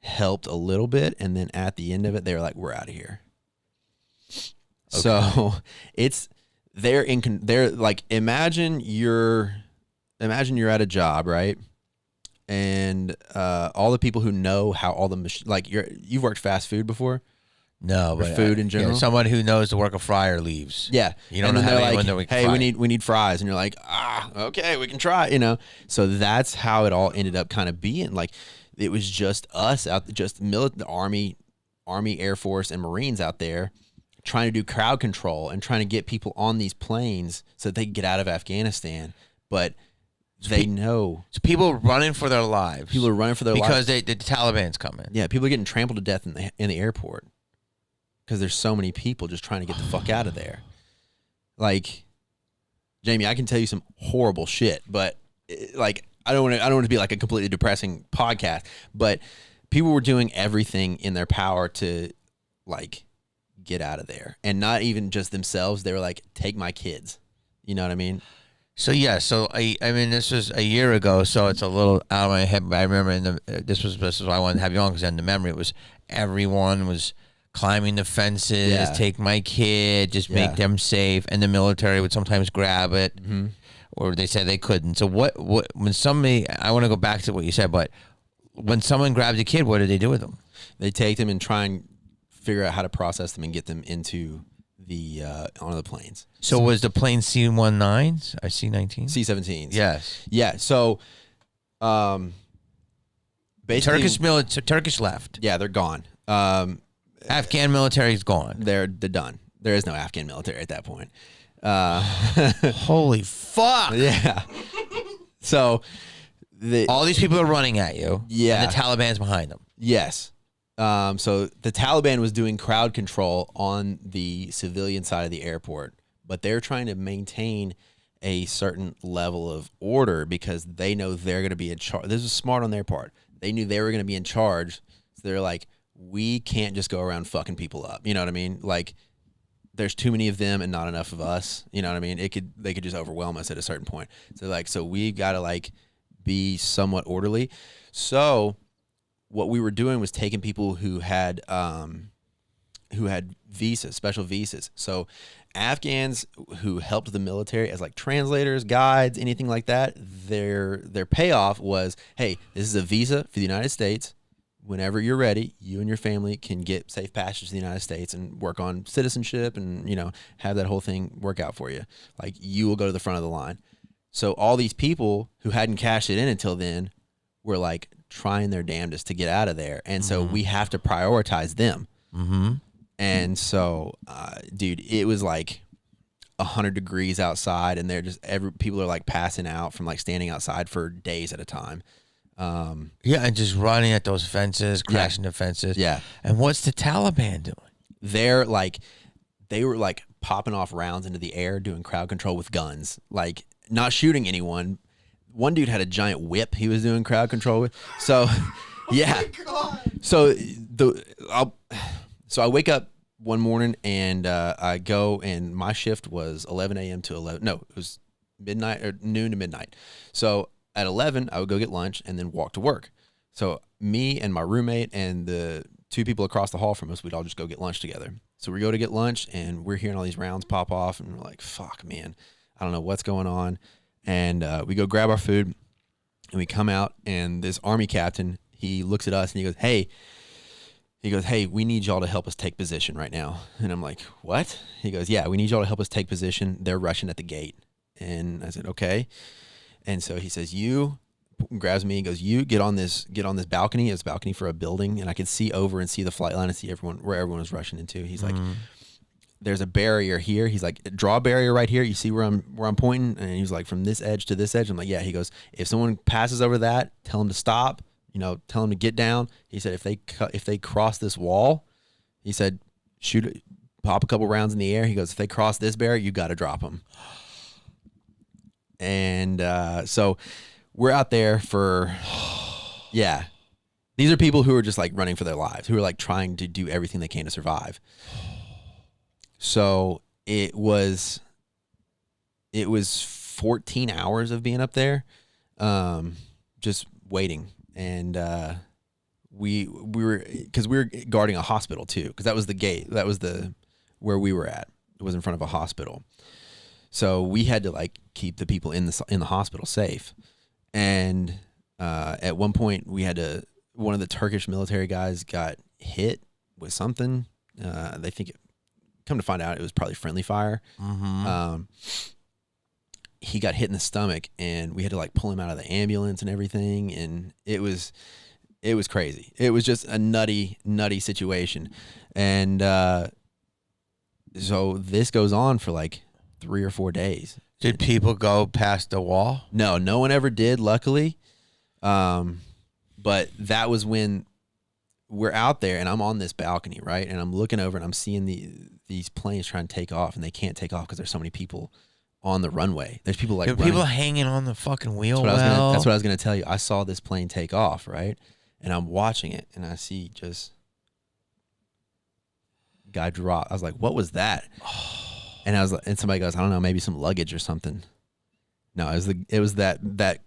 helped a little bit, and then at the end of it, they were like, we're out of here. Okay. So they're like, imagine you're at a job, right? And all the people who know how all the like you've worked fast food before.
No, but
food in general.
Yeah, someone who knows to work a fryer leaves.
Yeah,
you don't know how anyone that we
hey, we need fries, and you're like, okay, we can try. You know, so that's how it all ended up kind of being. Like, it was just us out, just the Army, Air Force, and Marines out there trying to do crowd control and trying to get people on these planes so that they can get out of Afghanistan. But they know.
So people running for their lives.
People are running for their
lives.
Because
the Taliban's coming.
Yeah, people are getting trampled to death in the airport because there's so many people just trying to get the fuck out of there. Like, Jamie, I can tell you some horrible shit, but like, I don't want to be like a completely depressing podcast, but people were doing everything in their power to like get out of there, and not even just themselves. They were like, take my kids. You know what I mean?
So yeah, so I mean, this was a year ago, so it's a little out of my head. But I remember this was why I wanted to have you on, because in the memory it was everyone was climbing the fences, take my kid, just make them safe, and the military would sometimes grab it, or they said they couldn't. So what when somebody, I want to go back to what you said, but when someone grabs a kid, what do they do with them?
They take them and try and figure out how to process them and get them into the onto the planes.
So was the plane C-19s? C-19s?
C-17s.
Yes.
Yeah. So, basically,
Turkish left.
Yeah, they're gone.
Afghan military's gone.
They're done. There is no Afghan military at that point.
Holy fuck!
Yeah. So,
all these people are running at you.
Yeah.
And the Taliban's behind them.
Yes. So the Taliban was doing crowd control on the civilian side of the airport, but they're trying to maintain a certain level of order because they know they're going to be in charge. This was smart on their part. They knew they were going to be in charge. So they're like, we can't just go around fucking people up. You know what I mean? Like, there's too many of them and not enough of us. You know what I mean? They could just overwhelm us at a certain point. So we got to like be somewhat orderly. So what we were doing was taking people who had visas, special visas. So Afghans who helped the military as like translators, guides, anything like that, their payoff was, hey, this is a visa for the United States. Whenever you're ready, you and your family can get safe passage to the United States and work on citizenship and, you know, have that whole thing work out for you. Like, you will go to the front of the line. So all these people who hadn't cashed it in until then were like trying their damnedest to get out of there. And so we have to prioritize them. Mm-hmm. And so, dude, it was like 100 degrees outside, and they're just people are like passing out from like standing outside for days at a time.
Yeah, and just running at those fences, crashing the fences.
Yeah.
And what's the Taliban doing?
They were like popping off rounds into the air, doing crowd control with guns, like not shooting anyone. One dude had a giant whip he was doing crowd control with. So, yeah. So I wake up one morning and I go, and my shift was 11 a.m. to 11. No, it was midnight or noon to midnight. So at 11, I would go get lunch and then walk to work. So me and my roommate and the 2 people across the hall from us, we'd all just go get lunch together. So we go to get lunch and we're hearing all these rounds pop off and we're like, fuck, man, I don't know what's going on. And we go grab our food and we come out, and this Army captain, he looks at us and he goes, hey, we need y'all to help us take position right now. And I'm like, what? He goes, yeah, we need y'all to help us take position. They're rushing at the gate. And I said, okay. And so he says, you, grabs me and goes, you get on this balcony. It's a balcony for a building. And I could see over and see the flight line and see where everyone was rushing into. He's like, there's a barrier here. He's like, draw a barrier right here. You see where I'm pointing? And he's like, from this edge to this edge. I'm like, yeah. He goes, if someone passes over that, tell them to stop, tell them to get down. He said, if they cross this wall, he said, pop a couple rounds in the air. He goes, if they cross this barrier, you got to drop them. And so we're out there for, yeah. These are people who are just like running for their lives, who are like trying to do everything they can to survive. So it was 14 hours of being up there, just waiting. And we were guarding a hospital too, because that was the gate. That was where we were at. It was in front of a hospital. So we had to like keep the people in the hospital safe. And at one point one of the Turkish military guys got hit with something. They think come to find out it was probably friendly fire. Mm-hmm. He got hit in the stomach, and we had to like pull him out of the ambulance and everything. And it was crazy. It was just a nutty situation. And so this goes on for like 3 or 4 days.
Did people go past the wall?
No one ever did, luckily. But that was when we're out there, and I'm on this balcony, right? And I'm looking over, and I'm seeing these planes trying to take off, and they can't take off because there's so many people on the runway. There's people like
people hanging on the fucking wheel.
That's what I was gonna tell you. I saw this plane take off, right? And I'm watching it, and I see just guy drop. I was like, "What was that?" And somebody goes, "I don't know, maybe some luggage or something." No, it was that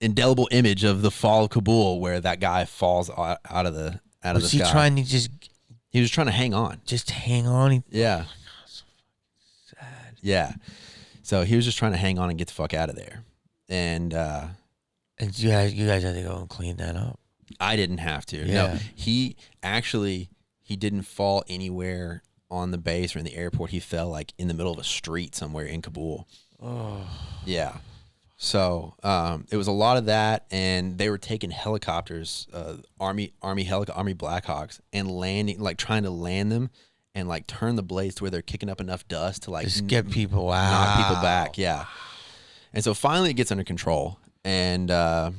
indelible image of the fall of Kabul, where that guy falls out of the sky.
Was he trying to just?
He was trying to hang on.
Just hang on.
Yeah.
Oh my God, so fucking sad.
Yeah. So he was just trying to hang on and get the fuck out of there. And
you guys had to go and clean that up.
I didn't have to.
Yeah.
No, he didn't fall anywhere on the base or in the airport. He fell like in the middle of a street somewhere in Kabul. Oh. Yeah. So it was a lot of that, and they were taking helicopters, Army Blackhawks, and landing, like trying to land them, and like turn the blades to where they're kicking up enough dust to like
just get people out,
knock people back. Yeah. And so finally it gets under control, and that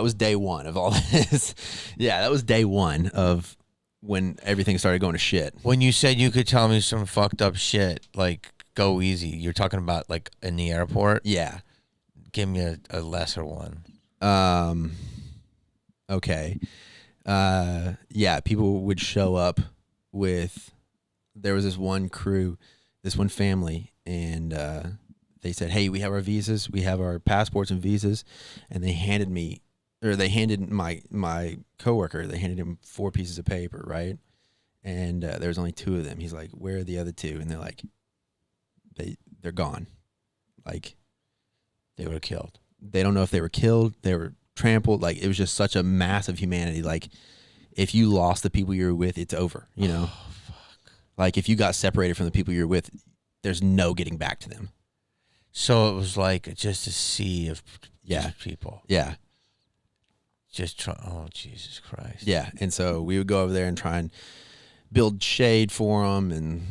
was day one of all this. Yeah, that was day one of when everything started going to shit.
When you said you could tell me some fucked up shit, like go easy, you're talking about like in the airport?
Yeah.
Give me a lesser one.
Okay. Yeah, people would show up there was this one crew, this one family, and they said, "Hey, we have our visas, we have our passports and visas," and they handed my coworker, they handed him 4 pieces of paper, right? And there was only 2 of them. He's like, "Where are the other 2?" And they're like, they're gone. Like,
they were killed.
They don't know if they were killed. They were trampled. Like, it was just such a mass of humanity. Like, if you lost the people you were with, it's over, you know?
Oh, fuck.
Like, if you got separated from the people you're with, there's no getting back to them.
So it was like just a sea of people.
Yeah.
Oh, Jesus Christ.
Yeah. And so we would go over there and try and build shade for them and,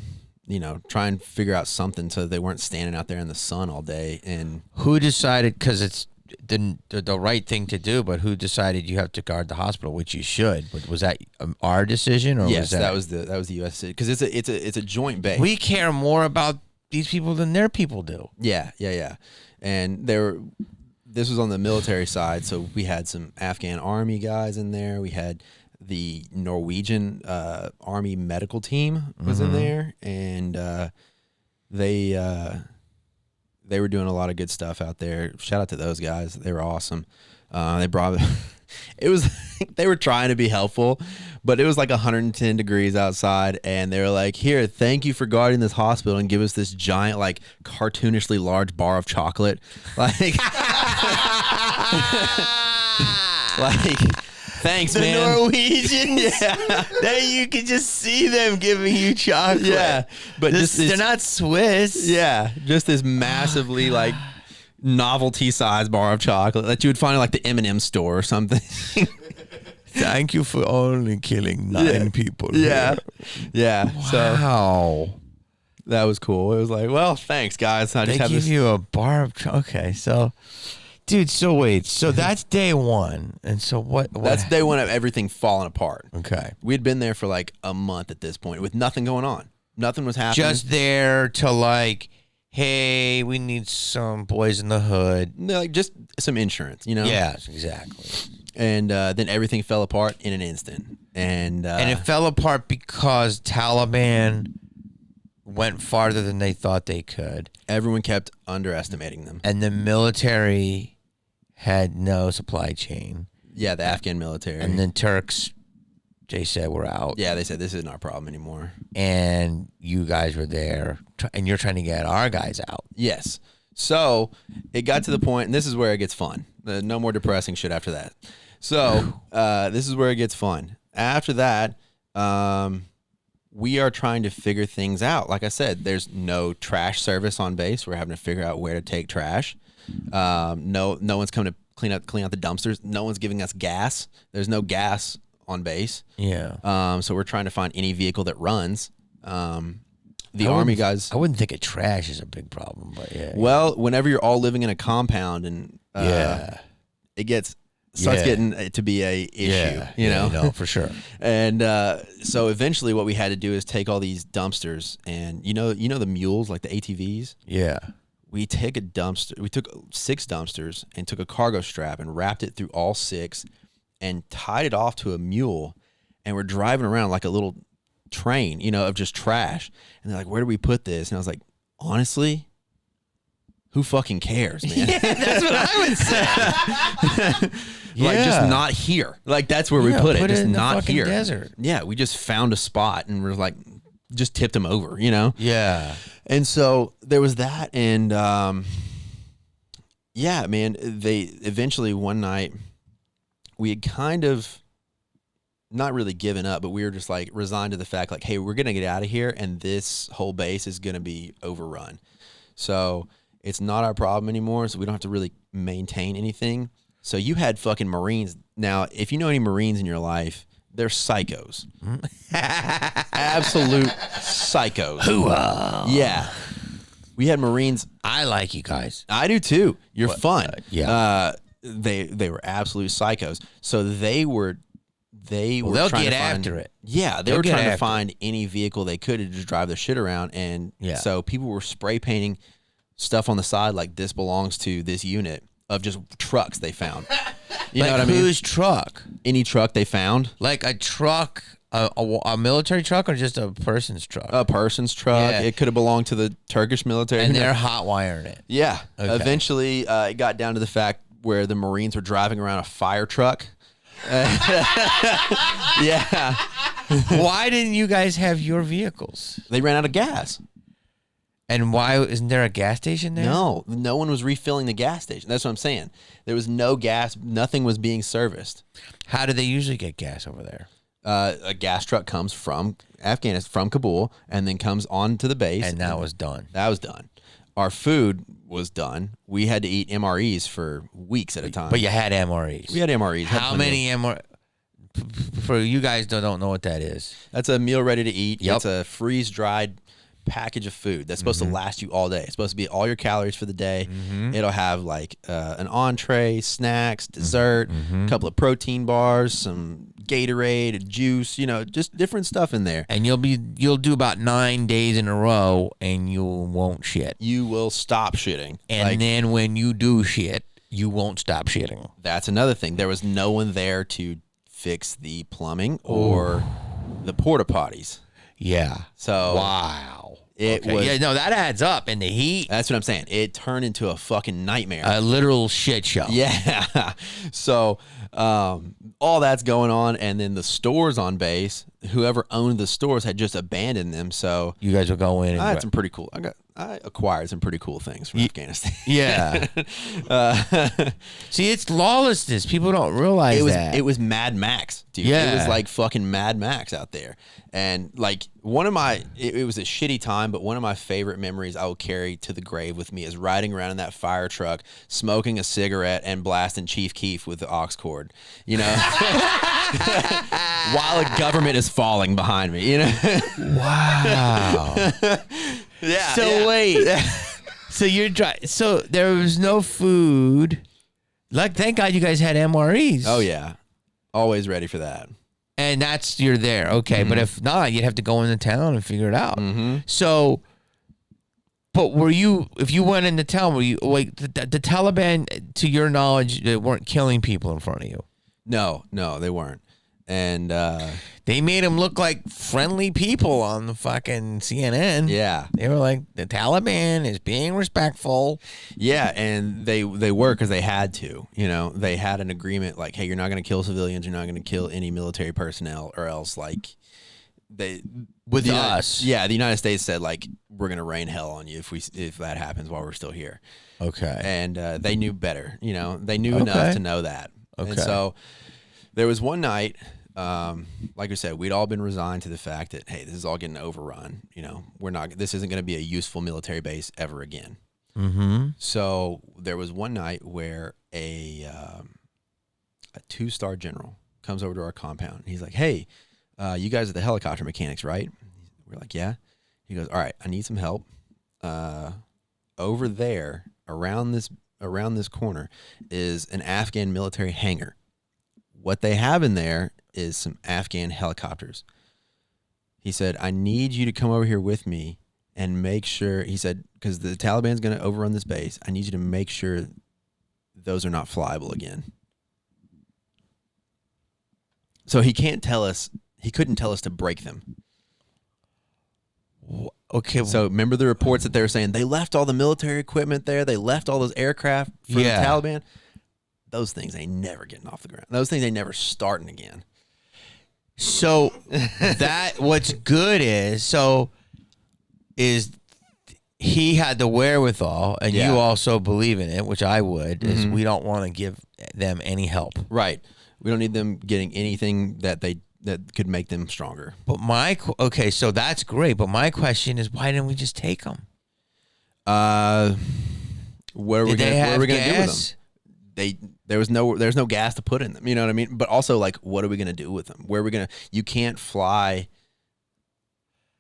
try and figure out something so they weren't standing out there in the sun all day. And
who decided, because the right thing to do, but who decided you have to guard the hospital, which you should? But was that our decision, or
Yes,
was
that was the U.S. because it's a joint base.
We care more about these people than their people do.
Yeah. And this was on the military side, so we had some Afghan army guys in there. We had the Norwegian army medical team was in there, and they were doing a lot of good stuff out there. Shout out to those guys; they were awesome. They brought it was they were trying to be helpful, but it was like 110 degrees outside, and they were like, "Here, thank you for guarding this hospital and give us this giant, like cartoonishly large bar of chocolate." Like, like, thanks, man.
The Norwegians, that you can just see them giving you chocolate.
Yeah, but
they're not Swiss.
Yeah, just this massively like novelty size bar of chocolate that you would find in like the M&M store or something.
Thank you for only killing 9 people.
Yeah.
Here.
Yeah.
Wow.
So that was cool. It was like, well, thanks guys. I
They
just have
give
this.
you a bar of okay, so dude, so wait. So that's day 1. And so what
That's day one of everything falling apart.
Okay.
We had been there for like a month at this point with nothing going on. Nothing was happening.
Just there to like, hey, we need some boys in the hood.
No, like just some insurance, you know?
Yes, exactly.
And then everything fell apart in an instant. And
it fell apart because Taliban went farther than they thought they could.
everyone kept underestimating them.
And the military had no supply chain.
Yeah, the Afghan military.
And then Turks, they said, we're out.
Yeah, they said, this isn't our problem anymore.
And you guys were there, and you're trying to get our guys out.
Yes. So it got to the point, and this is where it gets fun. No more depressing shit after that. So this is where it gets fun. After that, we are trying to figure things out. Like I said, there's no trash service on base. We're having to figure out where to take trash. No one's coming to clean out the dumpsters. No one's giving us gas. There's no gas on base.
Yeah.
So we're trying to find any vehicle that runs. The Army guys.
I wouldn't think a trash is a big problem, but yeah.
Well, whenever you're all living in a compound and it starts getting to be a issue, you know?
No, for sure.
And so eventually what we had to do is take all these dumpsters and you know the mules, like the ATVs?
Yeah.
We took 6 dumpsters and took a cargo strap and wrapped it through all 6 and tied it off to a mule, and we're driving around like a little train, of just trash. And they're like, where do we put this? And I was like, honestly, who fucking cares, man?
Yeah, that's what I would say.
Like, just not here. Like, that's where we put it. Just
in the
not
fucking
here.
Desert.
Yeah, we just found a spot and we're like, just tipped them over,
Yeah.
And so there was that. And yeah, man, they eventually one night, we had kind of not really given up, but we were just like resigned to the fact, like, hey, we're going to get out of here and this whole base is going to be overrun. So it's not our problem anymore. So we don't have to really maintain anything. So you had fucking Marines. Now, if you know any Marines in your life, they're psychos. Absolute psychos.
Hoo-ah.
Yeah. We had Marines.
I like you guys.
I do too. You're fun.
Yeah.
They were absolute psychos. So they were
they'll
trying
get
to find,
after it.
Yeah, they
They'll
were
get
trying to
after
find any vehicle they could to just drive their shit around. And so people were spray painting stuff on the side like this belongs to this unit of just trucks they found. You know what I mean?
Whose truck?
Any truck they found.
Like a truck, a military truck, or just a person's truck?
A person's truck.
Yeah.
It could have belonged to the Turkish military.
And they're hot wiring it.
Yeah.
Okay.
Eventually, it got down to the fact where the Marines were driving around a fire truck. Yeah.
Why didn't you guys have your vehicles?
They ran out of gas.
And why isn't there a gas station there?
No one was refilling the gas station. That's what I'm saying. There was no gas. Nothing was being serviced.
How do they usually get gas over there?
A gas truck comes from Afghanistan, from Kabul, and then comes on to the base.
And that was done.
That was done. Our food was done. We had to eat MREs for weeks at a time.
But you had MREs.
We had MREs.
How many MREs? For you guys don't know what that is.
That's a meal ready to eat.
Yep.
It's a freeze-dried package of food that's supposed to last you all day. It's supposed to be all your calories for the day. It'll have like an entree, snacks, dessert, a couple of protein bars, some Gatorade, a juice, just different stuff in there.
And you'll do about 9 days in a row, and you won't shit.
You will stop shitting.
And then when you do shit, you won't stop shitting.
That's another thing. There was no one there to fix the plumbing or the porta potties.
Yeah.
So
wow.
It was.
Yeah, no, that adds up in the heat.
That's what I'm saying. It turned into a fucking nightmare.
A literal shit show.
Yeah. So all that's going on, and then the stores on base, whoever owned the stores had just abandoned them. So
you guys will go in and
I had some pretty cool. I acquired some pretty cool things from Afghanistan.
Yeah. See, it's lawlessness. People don't realize that.
It was Mad Max, dude.
Yeah.
It was like fucking Mad Max out there. And like it was a shitty time, but one of my favorite memories I will carry to the grave with me is riding around in that fire truck, smoking a cigarette and blasting Chief Keef with the aux cord, while a government is falling behind me,
Wow.
Yeah.
So wait. So you're so there was no food. Like, thank God you guys had MREs.
Oh yeah. Always ready for that.
And you're there. Okay. But if not, you'd have to go into town and figure it out. So, but if you went into town, were you like the Taliban, to your knowledge, they weren't killing people in front of you?
No, they weren't. And
they made them look like friendly people on the fucking CNN.
Yeah.
They were like, the Taliban is being respectful.
Yeah, and they were, because they had to. They had an agreement like, hey, you're not going to kill civilians, you're not going to kill any military personnel, or else like
with us.
Yeah, the United States said like, we're going to rain hell on you if that happens while we're still here.
Okay.
And they knew better. They knew enough to know that.
Okay.
And so there was one night, like I said, we'd all been resigned to the fact that, hey, this is all getting overrun. This isn't going to be a useful military base ever again. So there was one night where a 2-star general comes over to our compound. And he's like, hey, you guys are the helicopter mechanics, right? We're like, yeah. He goes, all right, I need some help. Over there, around this corner, is an Afghan military hangar. What they have in there is some Afghan helicopters. He said, I need you to come over here with me and make sure, he said, because the Taliban's going to overrun this base, I need you to make sure those are not flyable again. So he couldn't tell us to break them.
Okay.
So remember the reports that they were saying they left all the military equipment there, they left all those aircraft for the Taliban? Those things ain't never getting off the ground. Those things ain't never starting again.
So what's good is he had the wherewithal, and you also believe in it, which I would, is we don't want to give them any help.
Right. We don't need them getting anything that could make them stronger.
But so that's great, but my question is, why didn't we just take them?
What are we going to do with them? There's no gas to put in them. You know what I mean? But also, like, what are we going to do with them? You can't fly.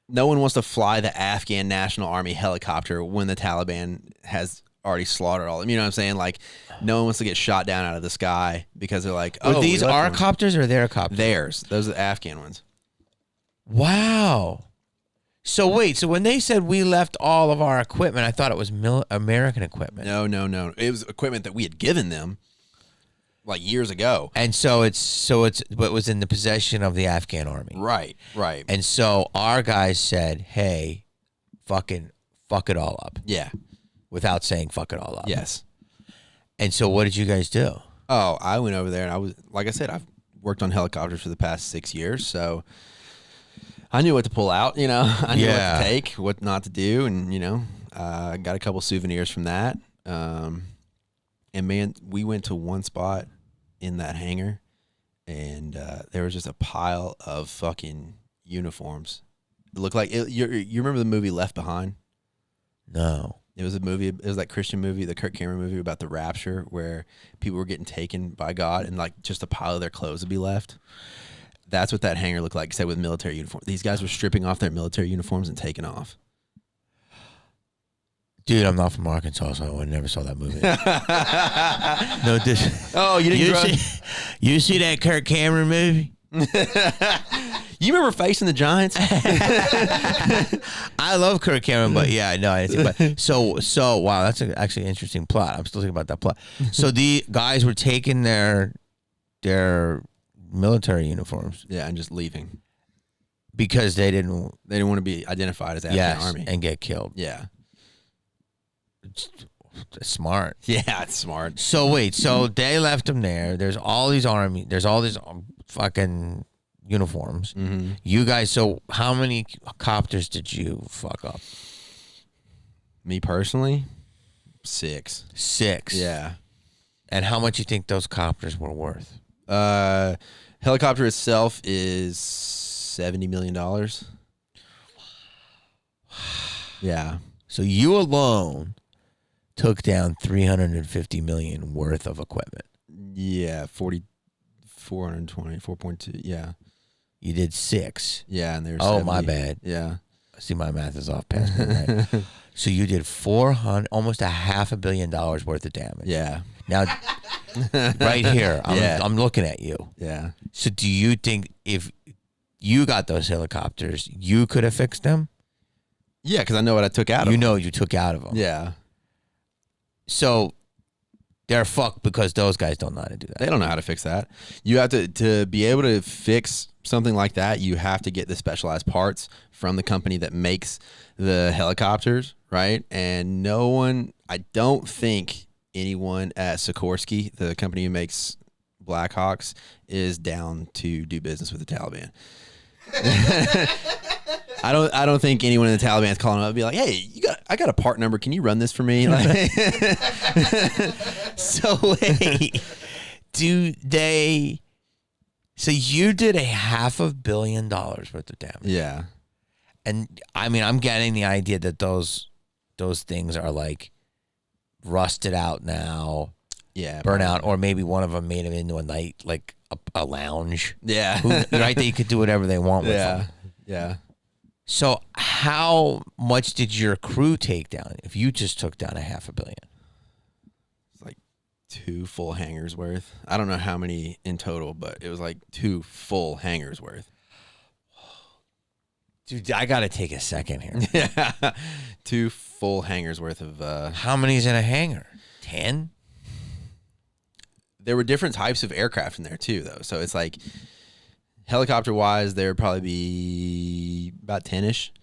No one wants to fly the Afghan National Army helicopter when the Taliban has already slaughtered all of them. You know what I'm saying? Like, no one wants to get shot down out of the sky because they're like,
oh, these our copters or their copters?
Theirs. Those are the Afghan ones.
Wow. So wait, when they said we left all of our equipment, I thought it was American equipment.
No. It was equipment that we had given them like years ago.
And so it was in the possession of the Afghan army.
Right.
And so our guys said, hey, fucking fuck it all up.
Yeah.
Without saying fuck it all up.
Yes.
And so what did you guys do?
Oh, I went over there, and like I said, I've worked on helicopters for the past 6 years, so I knew what to pull out, I knew what to take, what not to do, and, I got a couple souvenirs from that. And man, we went to one spot in that hangar, and there was just a pile of fucking uniforms. It looked like you remember the movie Left Behind?
No.
It was a movie. It was that Christian movie, the Kirk Cameron movie about the rapture, where people were getting taken by God, and like just a pile of their clothes would be left. That's what that hangar looked like, except with military uniform. These guys were stripping off their military uniforms and taking off.
Dude, I'm not from Arkansas, so I never saw that movie. No,
Oh, you didn't
you see that Kirk Cameron movie?
You remember Facing the Giants?
I love Kirk Cameron, but yeah, no, I didn't see. But so wow, that's actually an interesting plot. I'm still thinking about that plot. So the guys were taking their military uniforms
Yeah, and just leaving.
because they didn't
Want to be identified as Afghan army.
and get killed.
Yeah.
It's smart.
Yeah, it's smart.
So wait, so they left them there. There's all these fucking uniforms.
Mm-hmm.
You guys, so how many copters did you fuck up?
Me personally, 6.
6.
Yeah.
And how much you think those copters were worth?
Helicopter itself is $70 million. Yeah.
So you alone took down $350 million worth of equipment.
Yeah, 420, 4.2. Yeah.
You did 6.
Yeah, and there's
my bad.
Yeah.
See, my math is off past me, right? So you did almost $500 million worth of damage.
Yeah.
Now, right here, I'm looking at you.
Yeah.
So do you think if you got those helicopters, you could have fixed them?
Yeah, because I know what I took out of them.
You know you took out of them.
Yeah.
So they're fucked because those guys don't know how to do that.
They don't know how to fix that. You have to be able to fix something like that, you have to get the specialized parts from the company that makes the helicopters, right? And I don't think anyone at Sikorsky, the company who makes Blackhawks, is down to do business with the Taliban. I don't think anyone in the Taliban is calling up and be like, "Hey, I got a part number. Can you run this for me?" Like,
so wait, do they? So you did $500 million worth of damage.
Yeah,
and I mean, I'm getting the idea that those things are like rusted out now.
Yeah,
burn out, or maybe one of them made them into a night like a lounge.
Yeah,
right. They could do whatever they want with them.
Yeah.
So how much did your crew take down if you just took down $500 million?
It's like 2 full hangars worth. I don't know how many in total, but it was like 2 full hangars worth.
Dude, I got to take a second here.
Yeah. 2 full hangars worth of...
How many's in a hangar? 10?
There were different types of aircraft in there too, though. So it's like... Helicopter-wise, there would probably be about 10-ish,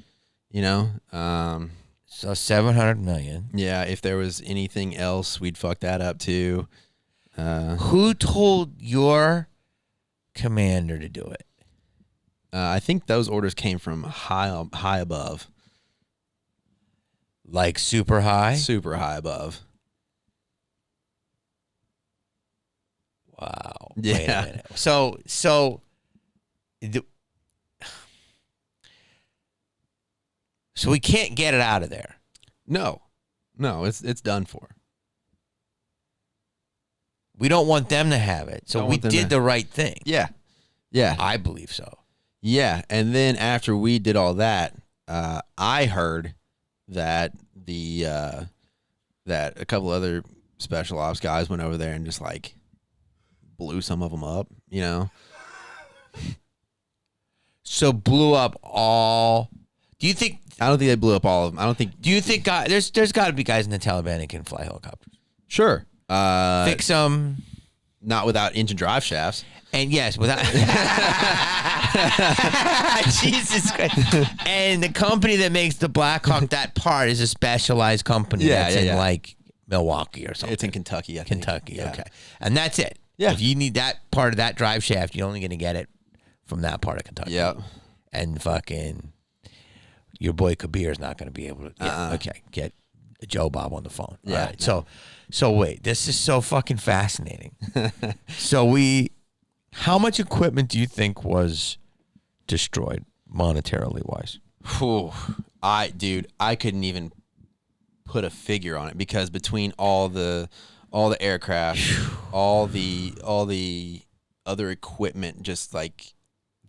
you know?
So $700 million.
Yeah, if there was anything else, we'd fuck that up too.
Who told your commander to do it?
I think those orders came from high above.
Like super high?
Super high above.
Wow.
Yeah.
Wait a minute. So we can't get it out of there.
No, it's done for.
We don't want them to have it. So we did the right thing.
Yeah.
I believe so.
Yeah, and then after we did all that, I heard that that a couple other special ops guys went over there and just like blew some of them up, you know.
So blew up all. Do you think?
I don't think they blew up all of them. I don't think.
Do you think there's got to be guys in the Taliban that can fly helicopters?
Sure.
Fix them.
Not without engine drive shafts.
And yes, without. Jesus Christ. And the company that makes the Blackhawk, that part is a specialized company that's in like Milwaukee or something.
It's in Kentucky, I think.
Kentucky,
Yeah.
okay. And that's it.
Yeah.
If you need that part of that drive shaft, you're only going to get it from that part of Kentucky.
Yeah.
And fucking your boy Kabir is not going to be able to. Yeah, okay, get Joe Bob on the phone.
Yeah.
All right. No. So wait, this is so fucking fascinating. How much equipment do you think was destroyed monetarily wise?
Whew. I couldn't even put a figure on it because between all the aircraft, all the other equipment, just like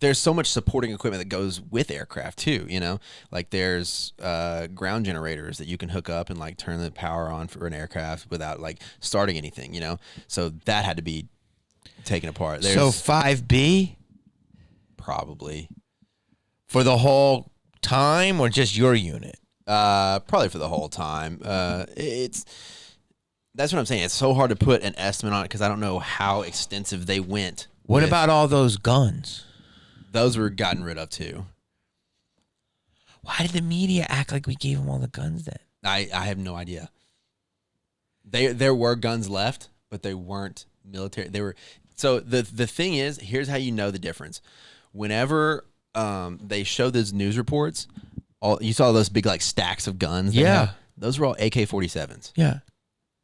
there's so much supporting equipment that goes with aircraft too, like there's ground generators that you can hook up and like turn the power on for an aircraft without like starting anything, so that had to be taken apart.
So 5B
probably
for the whole time or just your unit?
Probably for the whole time. That's what I'm saying. It's so hard to put an estimate on it because I don't know how extensive they went.
What about all those guns?
Those were gotten rid of too.
Why did the media act like we gave them all the guns then?
I have no idea. There were guns left, but they weren't military. They were. So the thing is, here's how you know the difference. Whenever they show those news reports, you saw those big like stacks of guns.
Yeah.
Those were all AK-47s.
Yeah.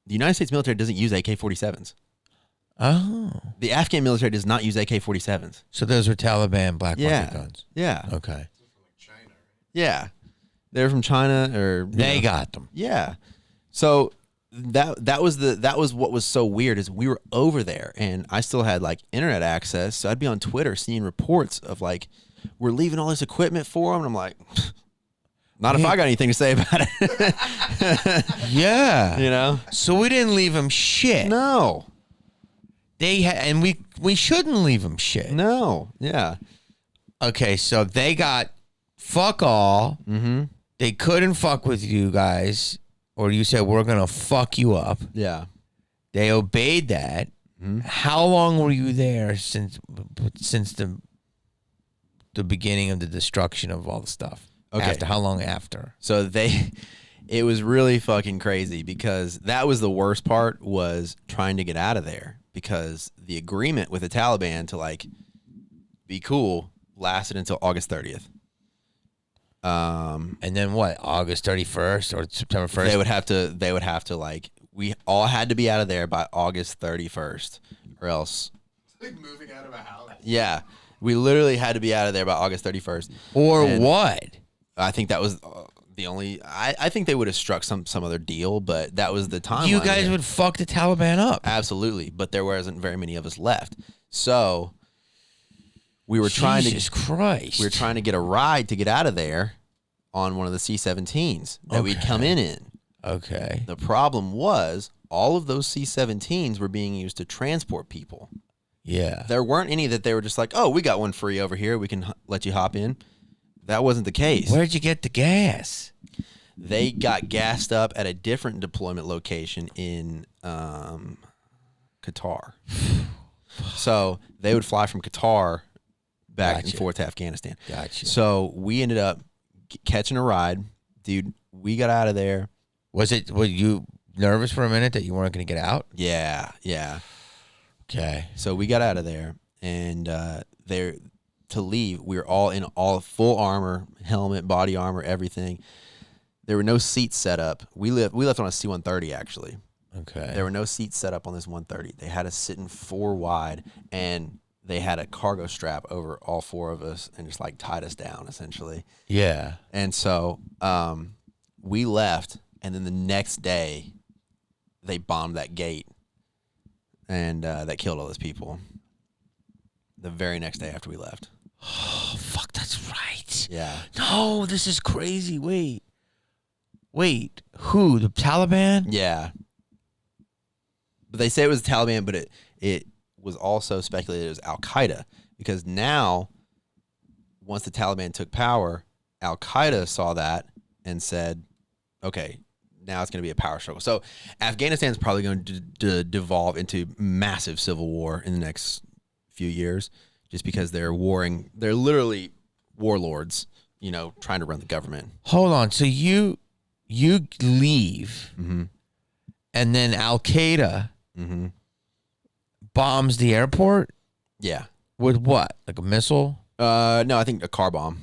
The United States military doesn't use AK-47s.
Oh.
The Afghan military does not use AK-47s.
So those were Taliban black market guns.
Yeah.
Okay.
Yeah. They're from China or
they got them.
Yeah. So that was what was so weird is we were over there and I still had like internet access. So I'd be on Twitter seeing reports of like, we're leaving all this equipment for them. And I'm like, not if I got anything to say about it.
Yeah. So we didn't leave them shit.
No.
And we shouldn't leave them shit.
No. Yeah.
Okay, so they got fuck all.
Mm-hmm.
They couldn't fuck with you guys, or you said we're gonna fuck you up.
Yeah.
They obeyed that. Mm-hmm. How long were you there since the beginning of the destruction of all the stuff?
Okay.
How long after?
So it was really fucking crazy because that was the worst part was trying to get out of there because the agreement with the Taliban to like be cool lasted until August 30th.
And then what? August 31st or September 1st?
They would have to like we all had to be out of there by August 31st or else
It's like moving out of a house.
Yeah. We literally had to be out of there by August 31st.
Or what?
I think that was the only. I think they would have struck some other deal, but that was the time.
You guys would fuck the Taliban up.
Absolutely, but there wasn't very many of us left, so we were trying to.
Jesus Christ!
We were trying to get a ride to get out of there on one of the C-17s that we'd come in.
Okay.
The problem was all of those C-17s were being used to transport people.
Yeah.
There weren't any that they were just like, oh, we got one free over here. We can let you hop in. That wasn't the case.
Where'd you get the gas?
They got gassed up at a different deployment location in Qatar. So they would fly from Qatar back and forth to Afghanistan.
Gotcha.
So we ended up catching a ride. Dude, we got out of there.
Were you nervous for a minute that you weren't going to get out?
Yeah.
Okay.
So we got out of there, and to leave, we were all in full armor, helmet, body armor, everything. There were no seats set up. We left on a C-130 actually.
Okay.
There were no seats set up on this 130. They had us sitting four wide, and they had a cargo strap over all four of us and just like tied us down essentially.
Yeah.
And so we left, and then the next day they bombed that gate, and that killed all those people. The very next day after we left.
Oh, fuck, that's right.
Yeah.
No, this is crazy. Wait. Who? The Taliban?
Yeah. But they say it was the Taliban, but it was also speculated it was Al-Qaeda, because now, once the Taliban took power, Al-Qaeda saw that and said, okay, now it's going to be a power struggle. So Afghanistan is probably going to devolve into massive civil war in the next few years, just because they're warring. They're literally warlords, trying to run the government.
Hold on. So you leave,
Mm-hmm.
and then Al-Qaeda
Mm-hmm.
bombs the airport?
Yeah.
With what? Like a missile?
No, I think a car bomb.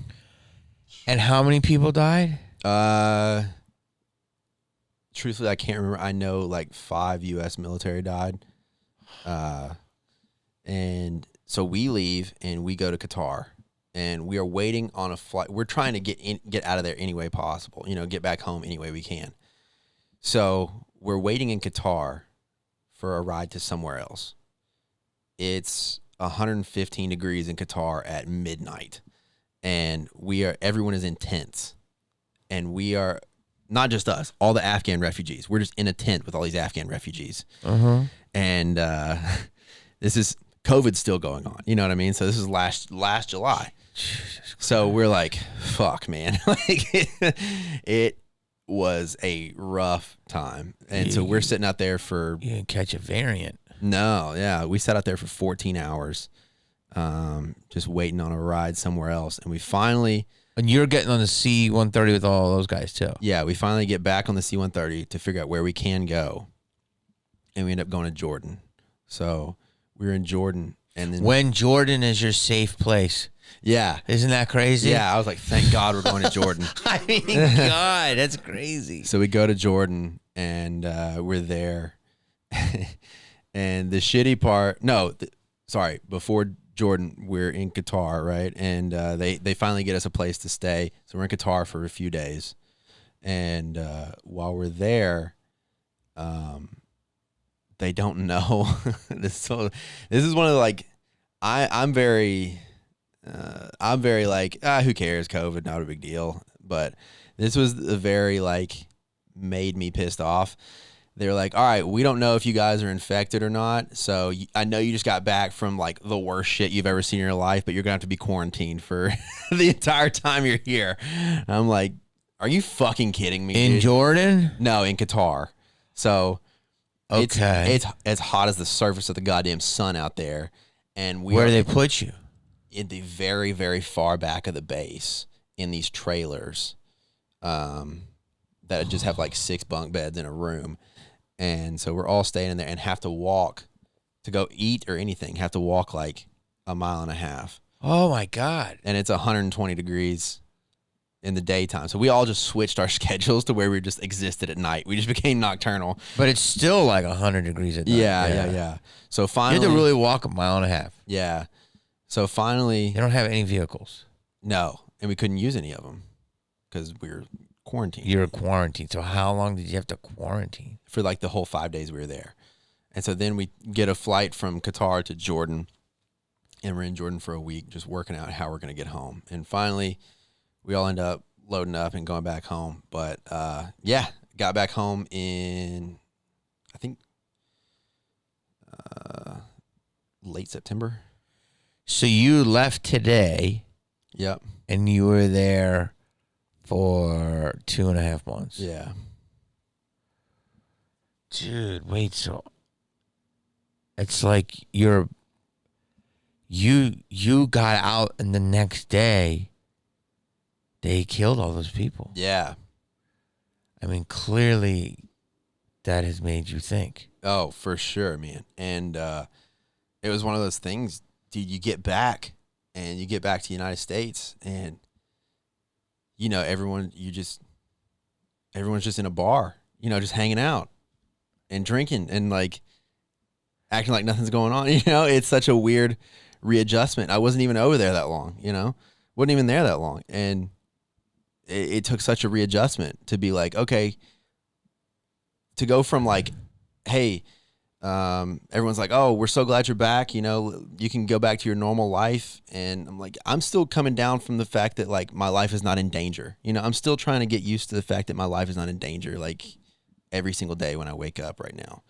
And how many people died?
Truthfully, I can't remember. I know like 5 U.S. military died. And so we leave and we go to Qatar, and we are waiting on a flight. We're trying to get out of there any way possible, get back home any way we can. So we're waiting in Qatar for a ride to somewhere else. It's 115 degrees in Qatar at midnight, and everyone is in tents, and we are not just us, all the Afghan refugees. We're just in a tent with all these Afghan refugees, and this is COVID's still going on. You know what I mean? So this is last July. So we're like, fuck, man. Like it was a rough time. And so we're sitting out there for...
You didn't catch a variant.
No, yeah. We sat out there for 14 hours just waiting on a ride somewhere else. And we finally...
And you're getting on the C-130 with all those guys, too.
Yeah, we finally get back on the C-130 to figure out where we can go. And we end up going to Jordan. So we were in Jordan. And then
when Jordan is your safe place.
Yeah.
Isn't that crazy?
Yeah, I was like, thank God we're going to Jordan.
I mean, God, that's crazy.
So we go to Jordan, and we're there. And the shitty part, before Jordan, we're in Qatar, right? And they finally get us a place to stay. So we're in Qatar for a few days. And while we're there, they don't know. This is one of the, like, I'm very like, who cares? COVID, not a big deal. But this was the very, like, made me pissed off. They're like, all right, we don't know if you guys are infected or not. So I know you just got back from, like, the worst shit you've ever seen in your life, but you're going to have to be quarantined for the entire time you're here. And I'm like, are you fucking kidding me?
In
dude?
Jordan?
No, in Qatar. So
okay,
it's as hot as the surface of the goddamn sun out there. And
where do they put you?
In the very, very far back of the base in these trailers that just have like 6 bunk beds in a room. And so we're all staying in there and have to walk to go eat or anything, have to walk like a mile and a half.
Oh my God.
And it's 120 degrees in the daytime. So we all just switched our schedules to where we just existed at night. We just became nocturnal.
But it's still like 100 degrees at night.
Yeah. So finally...
You had to really walk a mile and a half.
Yeah. So finally...
They don't have any vehicles.
No. And we couldn't use any of them because we were quarantined.
You're quarantined. So how long did you have to quarantine?
For like the whole 5 days we were there. And so then we get a flight from Qatar to Jordan. And we're in Jordan for a week just working out how we're going to get home. And finally... we all end up loading up and going back home. But, got back home in, I think, late September.
So you left today.
Yep.
And you were there for 2.5 months.
Yeah.
Dude, wait, so it's like you got out and the next day they killed all those people.
Yeah.
I mean, clearly that has made you think.
Oh, for sure, man. And it was one of those things, dude, you get back and you get back to the United States and, you know, everyone's just in a bar, you know, just hanging out and drinking and like acting like nothing's going on. You know, it's such a weird readjustment. I wasn't even over there that long, you know, wasn't even there that long. And it took such a readjustment to be like, okay, to go from like, hey, everyone's like, oh, we're so glad you're back. You know, you can go back to your normal life. And I'm like, I'm still coming down from the fact that like my life is not in danger. You know, I'm still trying to get used to the fact that my life is not in danger. Like every single day when I wake up right now.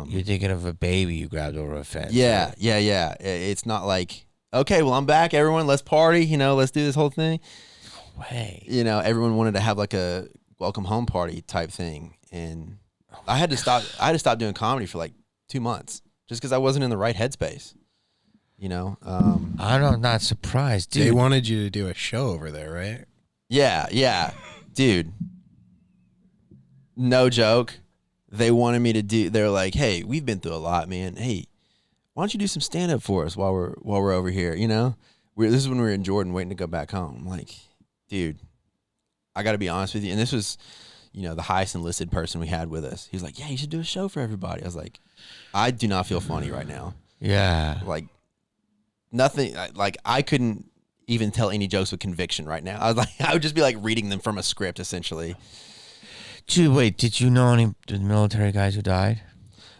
You're thinking of a baby you grabbed over a fence.
Yeah,
right?
yeah. It's not like, okay, well, I'm back, everyone. Let's party. You know, let's do this whole thing.
Way.
You know, everyone wanted to have like a welcome home party type thing. And I had to stop doing comedy for like 2 months just because I wasn't in the right headspace. You know,
I'm not surprised, dude.
They wanted you to do a show over there, right?
Yeah, dude. No joke. They wanted me to do. They're like, hey, we've been through a lot, man. Hey, why don't you do some stand up for us while we're over here? You know, this is when we were in Jordan waiting to go back home. I'm like, dude, I got to be honest with you. And this was, you know, the highest enlisted person we had with us. He's like, yeah, you should do a show for everybody. I was like, I do not feel funny right now.
Yeah.
Like nothing, like I couldn't even tell any jokes with conviction right now. I was like, I would just be like reading them from a script essentially.
Dude, wait, did you know any of the military guys who died?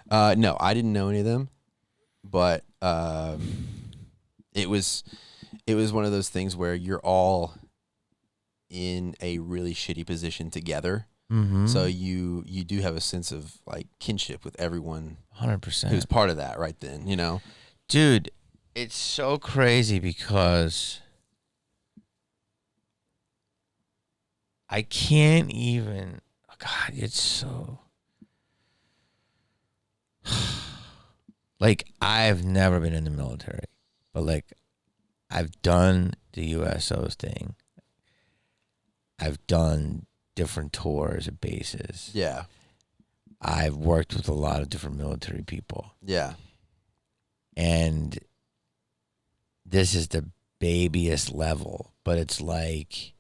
No, I didn't know any of them, but it was one of those things where you're all in a really shitty position together.
Mm-hmm.
So you do have a sense of like kinship with everyone
100%.
who's part of that right then, you know?
Dude, it's so crazy because I can't even. Oh God, it's so. Like, I've never been in the military, but like, I've done the USOs thing. I've done different tours of bases.
Yeah.
I've worked with a lot of different military people.
Yeah.
And this is the babyest level, but it's like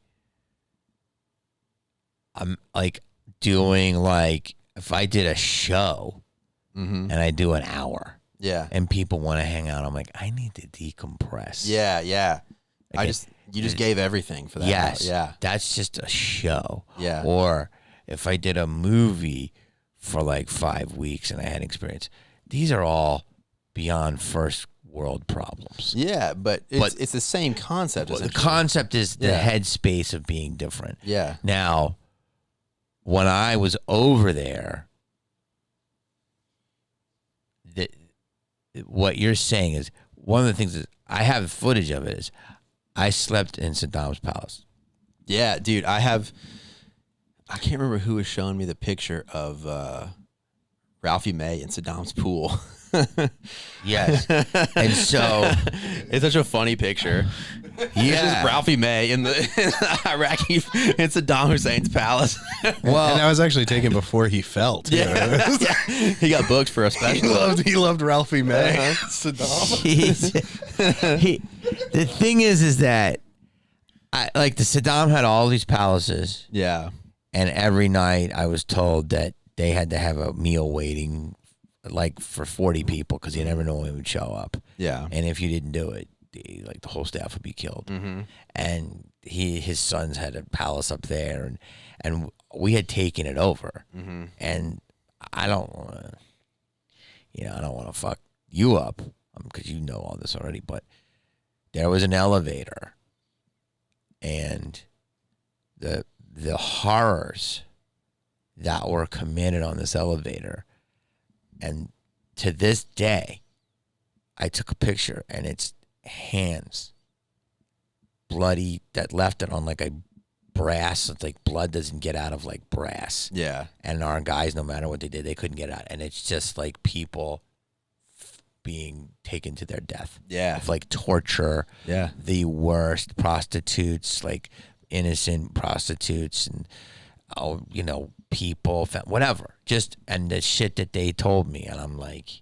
I'm like doing like if I did a show
Mm-hmm.
and I do an hour
Yeah.
and people want to hang out, I'm like, I need to decompress.
Yeah. Yeah.
Okay.
You just gave everything for that.
Yes.
Yeah.
That's just a show.
Yeah.
Or if I did a movie for like 5 weeks and I had experience, these are all beyond first world problems.
Yeah, but it's the same concept.
Well, the
essentially.
concept is the
Yeah.
headspace of being different.
Yeah.
Now, when I was over there, what you're saying is one of the things is I have footage of it is I slept in Saddam's palace.
Yeah, dude, I can't remember who was showing me the picture of Ralphie May in Saddam's pool.
Yes. And so
it's such a funny picture. It's just Ralphie May in the Iraqi in Saddam Hussein's palace.
Well,
And that was actually taken before he fell, too.
He got booked for a special.
He loved Ralphie May.
Jeez. The thing is that like the Saddam had all these palaces,
Yeah.
and every night I was told that they had to have a meal waiting like for 40 people because you never know when it would show up.
Yeah.
And if you didn't do it, the whole staff would be killed.
Mm-hmm.
And his sons had a palace up there, and we had taken it over.
Mm-hmm.
And I don't want to, I don't want to fuck you up because you know all this already. But there was an elevator, and the horrors that were committed on this elevator. And to this day, I took a picture, and it's hands bloody that left it on like a brass. It's like blood doesn't get out of like brass.
Yeah.
And our guys, no matter what they did, they couldn't get out. And it's just like people being taken to their death.
Yeah.
Of like torture.
Yeah.
The worst prostitutes, like innocent prostitutes, and people, whatever. Just, and the shit that they told me, and I'm like,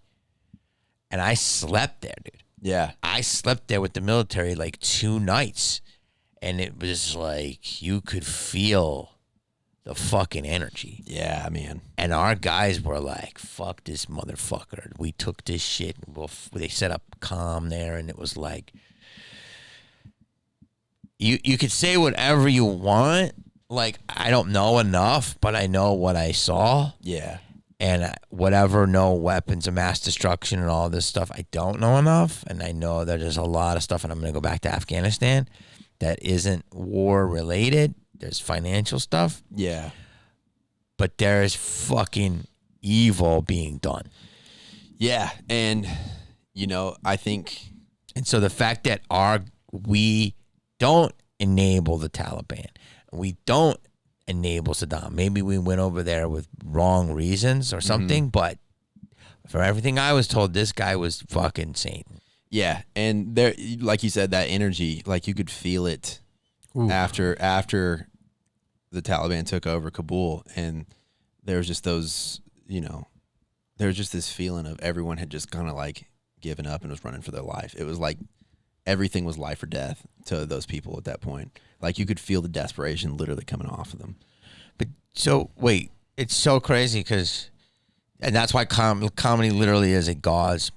and I slept there, dude.
Yeah.
I slept there with the military like 2 nights, and it was like you could feel the fucking energy.
Yeah, man.
And our guys were like, fuck this motherfucker. We took this shit, and they set up calm there, and it was like, you could say whatever you want. Like, I don't know enough, but I know what I saw.
Yeah.
And whatever, no weapons of mass destruction and all this stuff, I don't know enough. And I know that there's a lot of stuff, and I'm going to go back to Afghanistan, that isn't war related. There's financial stuff.
Yeah.
But there's fucking evil being done.
Yeah. And, I think.
And so the fact that we don't enable the Taliban, we don't enable Saddam. Maybe we went over there with wrong reasons or something, but for everything I was told, this guy was fucking Satan.
Yeah, and there, like you said, that energy, like you could feel it after the Taliban took over Kabul, and there was just those, there was just this feeling of everyone had just kind of like given up and was running for their life. It was like everything was life or death to those people at that point. Like you could feel the desperation literally coming off of them.
But so wait, it's so crazy and that's why comedy literally is a gauze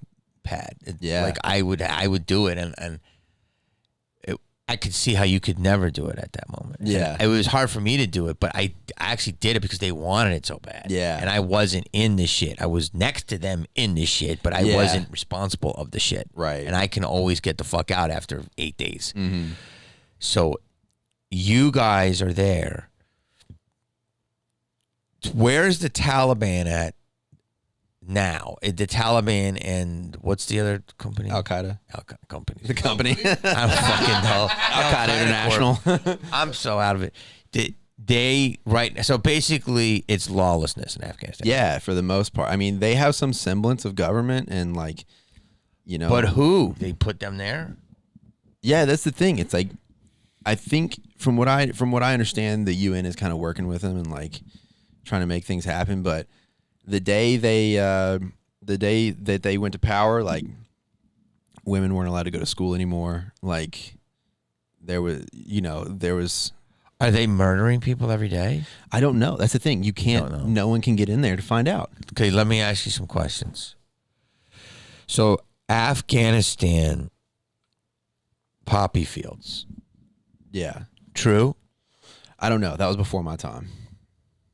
pad.
Yeah.
Like I would do it, and I could see how you could never do it at that moment.
Yeah.
And it was hard for me to do it, but I actually did it because they wanted it so bad.
Yeah.
And I wasn't in the shit. I was next to them in the shit, but I wasn't responsible of the shit.
Right.
And I can always get the fuck out after 8 days. So you guys are there. Where's the Taliban at now? The Taliban and what's the other company?
Al-Qaeda.
Company.
The company.
I don't fucking know.
Al-Qaeda International.
I'm so out of it. So basically it's lawlessness in Afghanistan.
Yeah, for the most part. I mean, they have some semblance of government and like, you know.
But who? They put them there?
Yeah, that's the thing. It's like, I think from what I understand, the UN is kind of working with them and like trying to make things happen. But the day that they went to power, like women weren't allowed to go to school anymore. Like there was.
Are they murdering people every day?
I don't know. That's the thing. You can't. No one can get in there to find out.
Okay, let me ask you some questions. So Afghanistan, poppy fields.
Yeah.
True?
I don't know. That was before my time.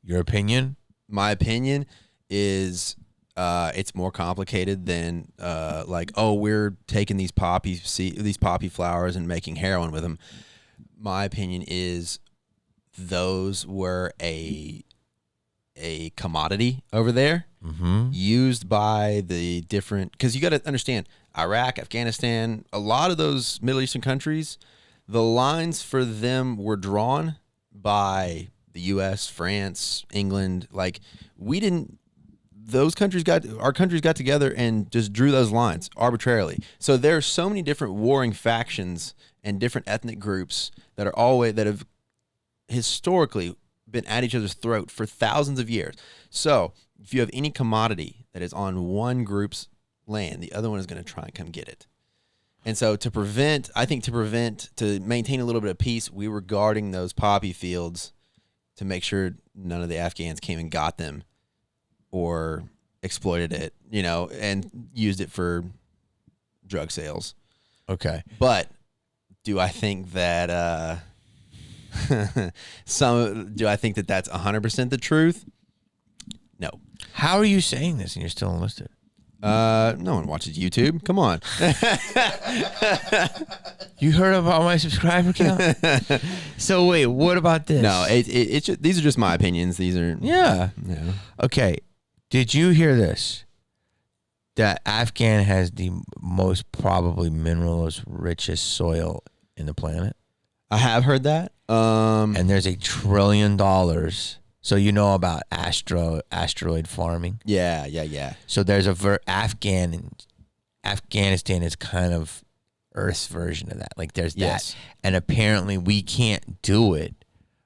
Your opinion?
My opinion is it's more complicated than like, oh, we're taking these poppy flowers and making heroin with them. My opinion is those were a commodity over there used by the different, because you got to understand, Iraq, Afghanistan, a lot of those Middle Eastern countries, the lines for them were drawn by the U.S., France, England. Like our countries got together and just drew those lines arbitrarily. So there are so many different warring factions and different ethnic groups that have historically been at each other's throat for thousands of years. So if you have any commodity that is on one group's land, the other one is going to try and come get it. And so to maintain a little bit of peace, we were guarding those poppy fields to make sure none of the Afghans came and got them or exploited it, and used it for drug sales.
Okay.
But do I think that do I think that that's 100% the truth? No.
How are you saying this and you're still enlisted?
No one watches YouTube. Come on.
You heard about my subscriber count? So wait, what about this?
No, it's just, these are just my opinions. These are
Yeah. Okay. Did you hear this? That Afghan has the most probably minerals richest soil in the planet.
I have heard that.
And there's $1 trillion. So you know about asteroid farming.
Yeah.
So there's Afghanistan is kind of Earth's version of that. Like there's that, and apparently we can't do it,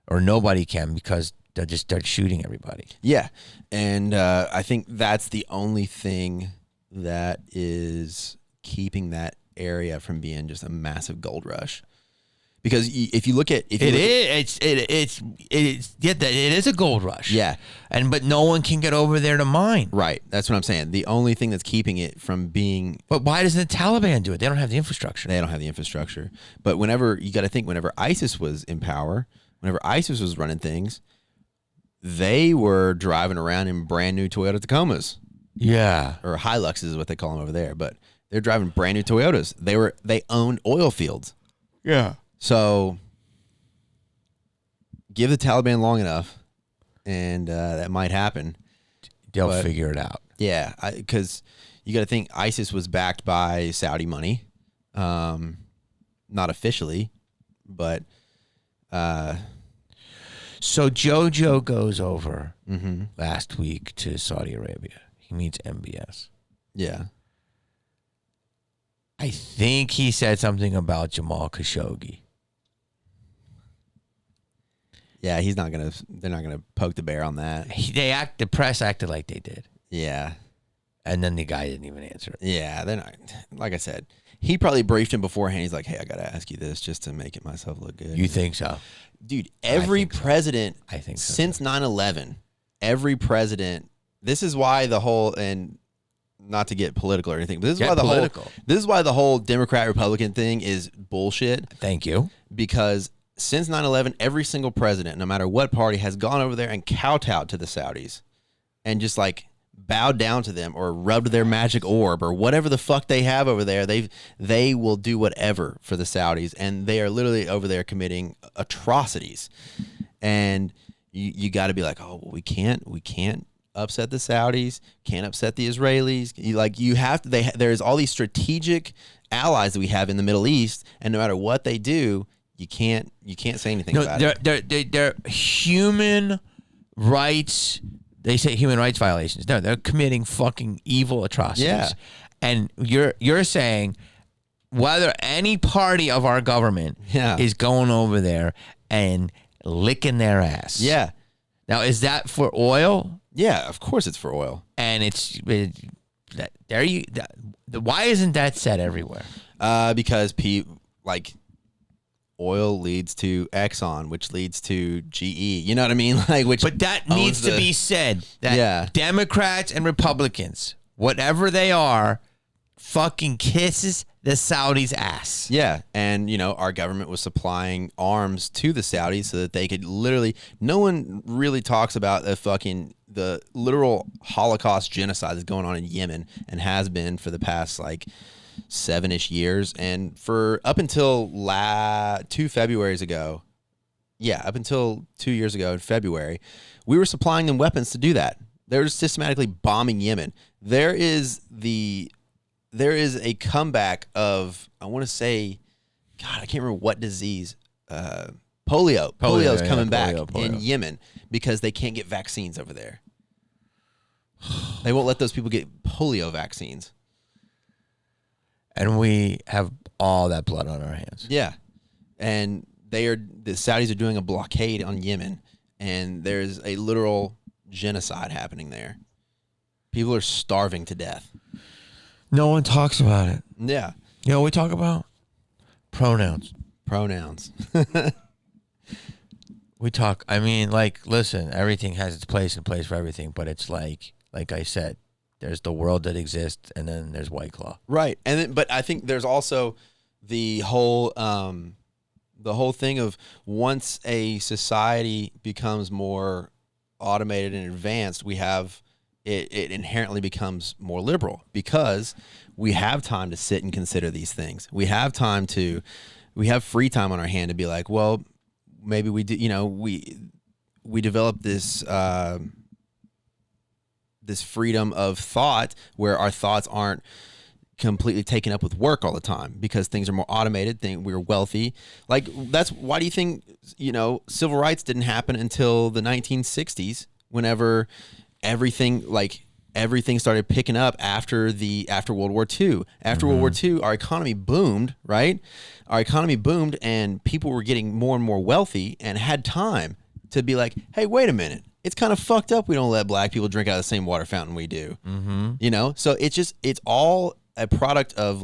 or nobody can, because they'll just start shooting everybody.
Yeah, and I think that's the only thing that is keeping that area from being just a massive gold rush. Because if you look at it is a gold rush. Yeah,
but no one can get over there to mine.
Right. That's what I'm saying. The only thing that's keeping it from being.
But why doesn't the Taliban do it? They don't have the infrastructure.
They don't have the infrastructure. But whenever ISIS was in power, whenever ISIS was running things, they were driving around in brand new Toyota Tacomas.
Yeah,
or Hiluxes is what they call them over there. But they're driving brand new Toyotas. They owned oil fields.
Yeah.
So give the Taliban long enough, and that might happen.
They'll figure it out.
Yeah, because you got to think ISIS was backed by Saudi money, not officially, but.
So JoJo goes over last week to Saudi Arabia. He meets MBS.
Yeah.
I think he said something about Jamal Khashoggi.
Yeah, they're not gonna poke the bear on that.
The press acted like they did.
Yeah.
And then the guy didn't even answer it.
Yeah, they're not. Like I said, he probably briefed him beforehand. He's like, hey, I got to ask you this just to make it myself look good.
You think so?
Dude, every president
I think so,
since 9/11, every president, this is why the whole, and not to get political or anything, but this is
Get
why
political.
this is why the whole Democrat Republican thing is bullshit.
Thank you.
Because since 9/11, every single president, no matter what party, has gone over there and kowtowed to the Saudis and just like bowed down to them or rubbed their magic orb or whatever the fuck they have over there. They will do whatever for the Saudis, and they are literally over there committing atrocities. And you got to be like, oh, well, we can't upset the Saudis, can't upset the Israelis. You have to. There's all these strategic allies that we have in the Middle East, and no matter what they do, you can't say anything about it.
They're human rights. They say human rights violations. No, they're committing fucking evil atrocities.
Yeah.
And you're saying whether any party of our government is going over there and licking their ass.
Yeah.
Now, is that for oil?
Yeah, of course it's for oil.
And why isn't that said everywhere?
Because oil leads to Exxon, which leads to GE. You know what I mean?
But that needs to be said. That Democrats and Republicans, whatever they are, fucking kisses the Saudis' ass.
Yeah, and our government was supplying arms to the Saudis so that they could literally. No one really talks about the literal Holocaust genocide that's going on in Yemen and has been for the past 7-ish years, and for up until 2 Februarys ago, up until 2 years ago in February, we were supplying them weapons to do that. They were systematically bombing Yemen. There is a comeback of, I want to say, God, I can't remember what disease. Polio. Polio is coming back in Yemen because they can't get vaccines over there. They won't let those people get polio vaccines.
And we have all that blood on our hands.
Yeah. And the Saudis are doing a blockade on Yemen, and there's a literal genocide happening there. People are starving to death.
No one talks about it.
Yeah.
You know what we talk about? Pronouns. We talk, listen, everything has its place and place for everything, but it's like I said, there's the world that exists, and then there's White Claw.
Right. But I think there's also the whole thing of once a society becomes more automated and advanced, we have it inherently becomes more liberal because we have time to sit and consider these things. We have free time on our hand to be like, well, maybe we do, we develop this this freedom of thought where our thoughts aren't completely taken up with work all the time because things are more automated. We're wealthy. That's why do you think, civil rights didn't happen until the 1960s, whenever everything started picking up after World War II. After World War II, our economy boomed, right? Our economy boomed and people were getting more and more wealthy and had time to be like, hey, wait a minute. It's kind of fucked up we don't let black people drink out of the same water fountain we do. Mm-hmm. So it's all a product of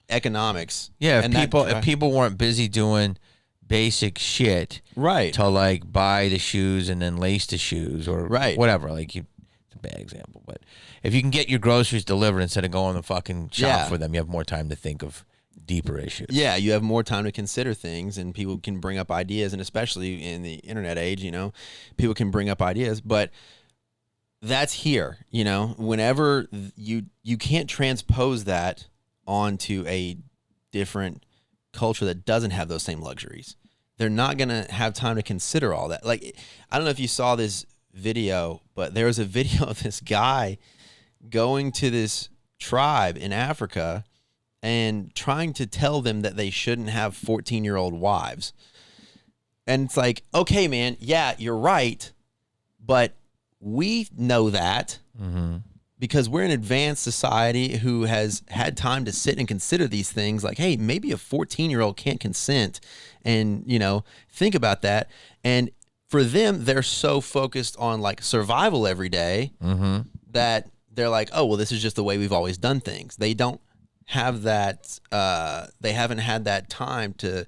economics.
Yeah, if people weren't busy doing basic shit,
right,
to buy the shoes and then lace the shoes or whatever, it's a bad example, but if you can get your groceries delivered instead of going to the fucking shop for them, you have more time to think of deeper issues.
Yeah, you have more time to consider things, and people can bring up ideas, and especially in the internet age, people can bring up ideas, but that's here, whenever you can't transpose that onto a different culture that doesn't have those same luxuries. They're not going to have time to consider all that. I don't know if you saw this video, but there was a video of this guy going to this tribe in Africa and trying to tell them that they shouldn't have 14-year-old wives. And it's like, okay, man, yeah, you're right, but we know that because we're an advanced society who has had time to sit and consider these things like, hey, maybe a 14-year-old can't consent and, think about that. And for them, they're so focused on survival every day that they're like, oh, well, this is just the way we've always done things. They don't have that, they haven't had that time to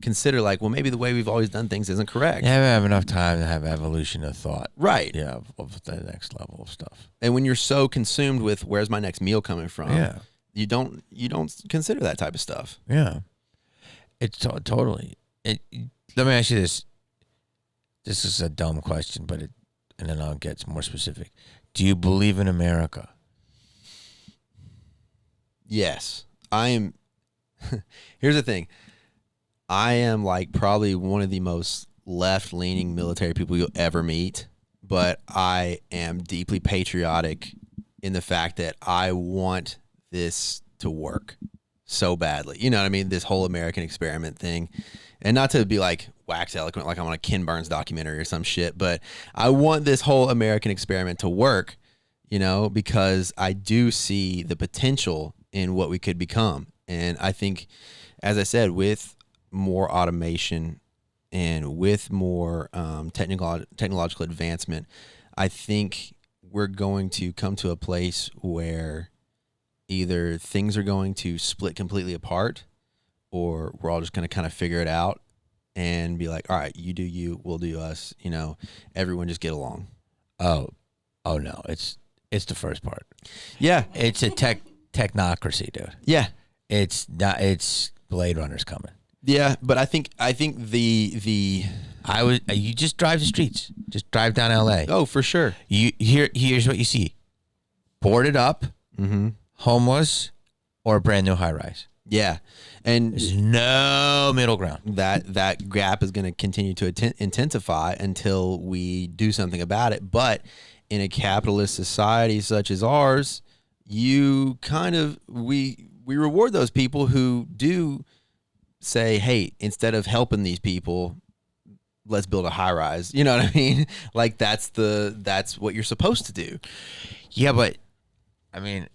consider like, well, maybe the way we've always done things isn't correct.
You never have enough time to have evolution of thought.
Right.
Yeah, of the next level of stuff.
And when you're so consumed with where's my next meal coming from,
Yeah.
you don't consider that type of stuff.
Yeah. It's totally. Let me ask you this. This is a dumb question, but and then I'll get more specific. Do you believe in America?
Yes. I am. Here's the thing. I am like probably one of the most left-leaning military people you'll ever meet, but I am deeply patriotic in the fact that I want this to work so badly. You know what I mean? This whole American experiment thing. And not to be like wax eloquent, like I'm on a Ken Burns documentary or some shit, but I want this whole American experiment to work, you know, because I do see the potential in what we could become. And I think, as I said, with more automation and with more technological advancement, I think we're going to come to a place where either things are going to split completely apart, or we're all just going to kind of figure it out and be like, all right, you do you, we'll do us, you know, everyone just get along.
Oh no, it's the first part.
Yeah.
It's a technocracy, dude.
Yeah.
It's not. It's Blade Runner's coming.
Yeah, but I think the
you just drive the streets. Just drive down LA.
oh, for sure.
Here's what you see. Boarded up, homeless, or a brand new high rise.
Yeah. And
There's no middle ground.
that gap is going to continue to intensify until we do something about it. But in a capitalist society such as ours, you kind of we reward those people who do say, hey, instead of helping these people, let's build a high rise. You know what I mean? Like that's what you're supposed to do.
Yeah, but I mean,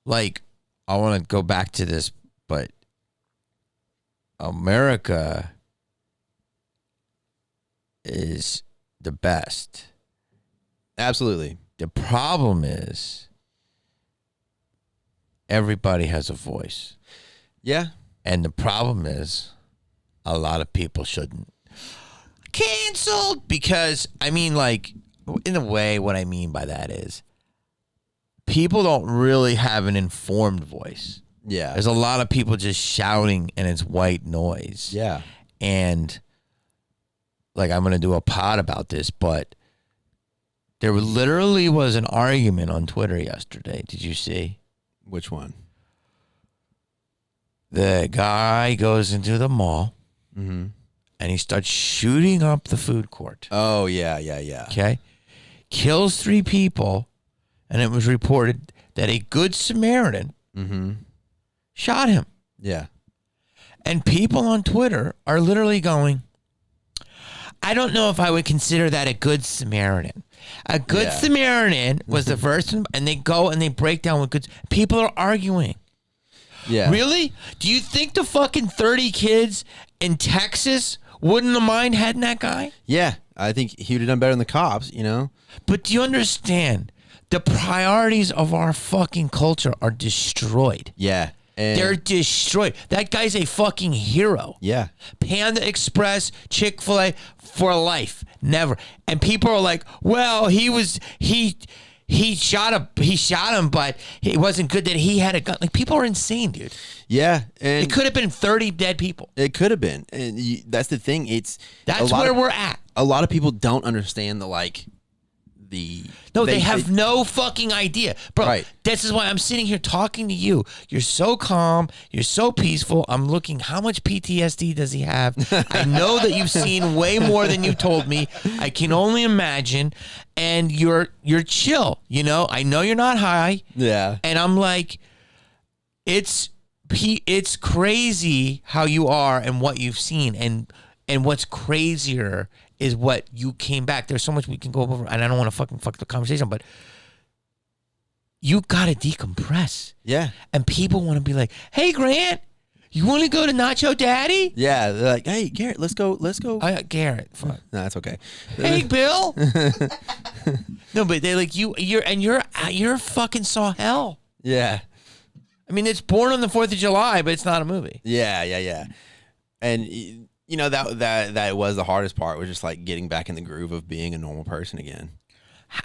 like, I want to go back to this, but America is the best.
Absolutely.
The problem is everybody has a voice.
Yeah.
And the problem is a lot of people shouldn't. Canceled because, I mean, like, in a way, what I mean by that is people don't really have an informed voice.
Yeah.
There's a lot of people just shouting and it's white noise.
Yeah.
And, like, I'm going to do a pod about this, but there literally was an argument on Twitter yesterday. Did you see?
Which one?
The guy goes into the mall
Mm-hmm.
and he starts shooting up the food court.
Oh, yeah.
Okay? Kills 3 people, and it was reported that a good Samaritan shot him.
Yeah.
And people on Twitter are literally going, I don't know if I would consider that a good Samaritan. A good Samaritan was the first one, and they go and they break down what good. People are arguing.
Yeah.
Really? Do you think the fucking 30 kids in Texas wouldn't have mind heading that guy?
Yeah. I think he would have done better than the cops, you know?
But do you understand? The priorities of our fucking culture are destroyed.
Yeah. And
They're destroyed. That guy's a fucking hero.
yeah.
Panda Express, Chick-fil-A for life. Never. And people are like, well, he shot him, but it wasn't good that he had a gun. Like, people are insane, dude.
Yeah. And
It could have been 30 dead people.
it could have been. And that's the thing.
That's where we're at.
A lot of people don't understand
They have no fucking idea. Bro,
Right.
This is why I'm sitting here talking to you. You're so calm. You're so peaceful. I'm looking, how much PTSD does he have? I know that you've seen way more than you told me. I can only imagine. And you're chill, you know? I know you're not high.
Yeah.
And I'm like, it's crazy how you are and what you've seen. And what's crazier is what you came back. There's so much we can go over, and I don't want to fuck the conversation, but you got to decompress.
Yeah.
And people want to be like, hey, Grant, you want to go to Nacho Daddy?
Yeah. They're like, hey, Garrett, let's go.
Garrett. Fuck.
No, that's okay.
Hey, Bill. No, but they're like, you're fucking saw hell.
Yeah.
I mean, it's Born on the 4th of July, but it's not a movie.
Yeah. And that was the hardest part, was just like getting back in the groove of being a normal person again.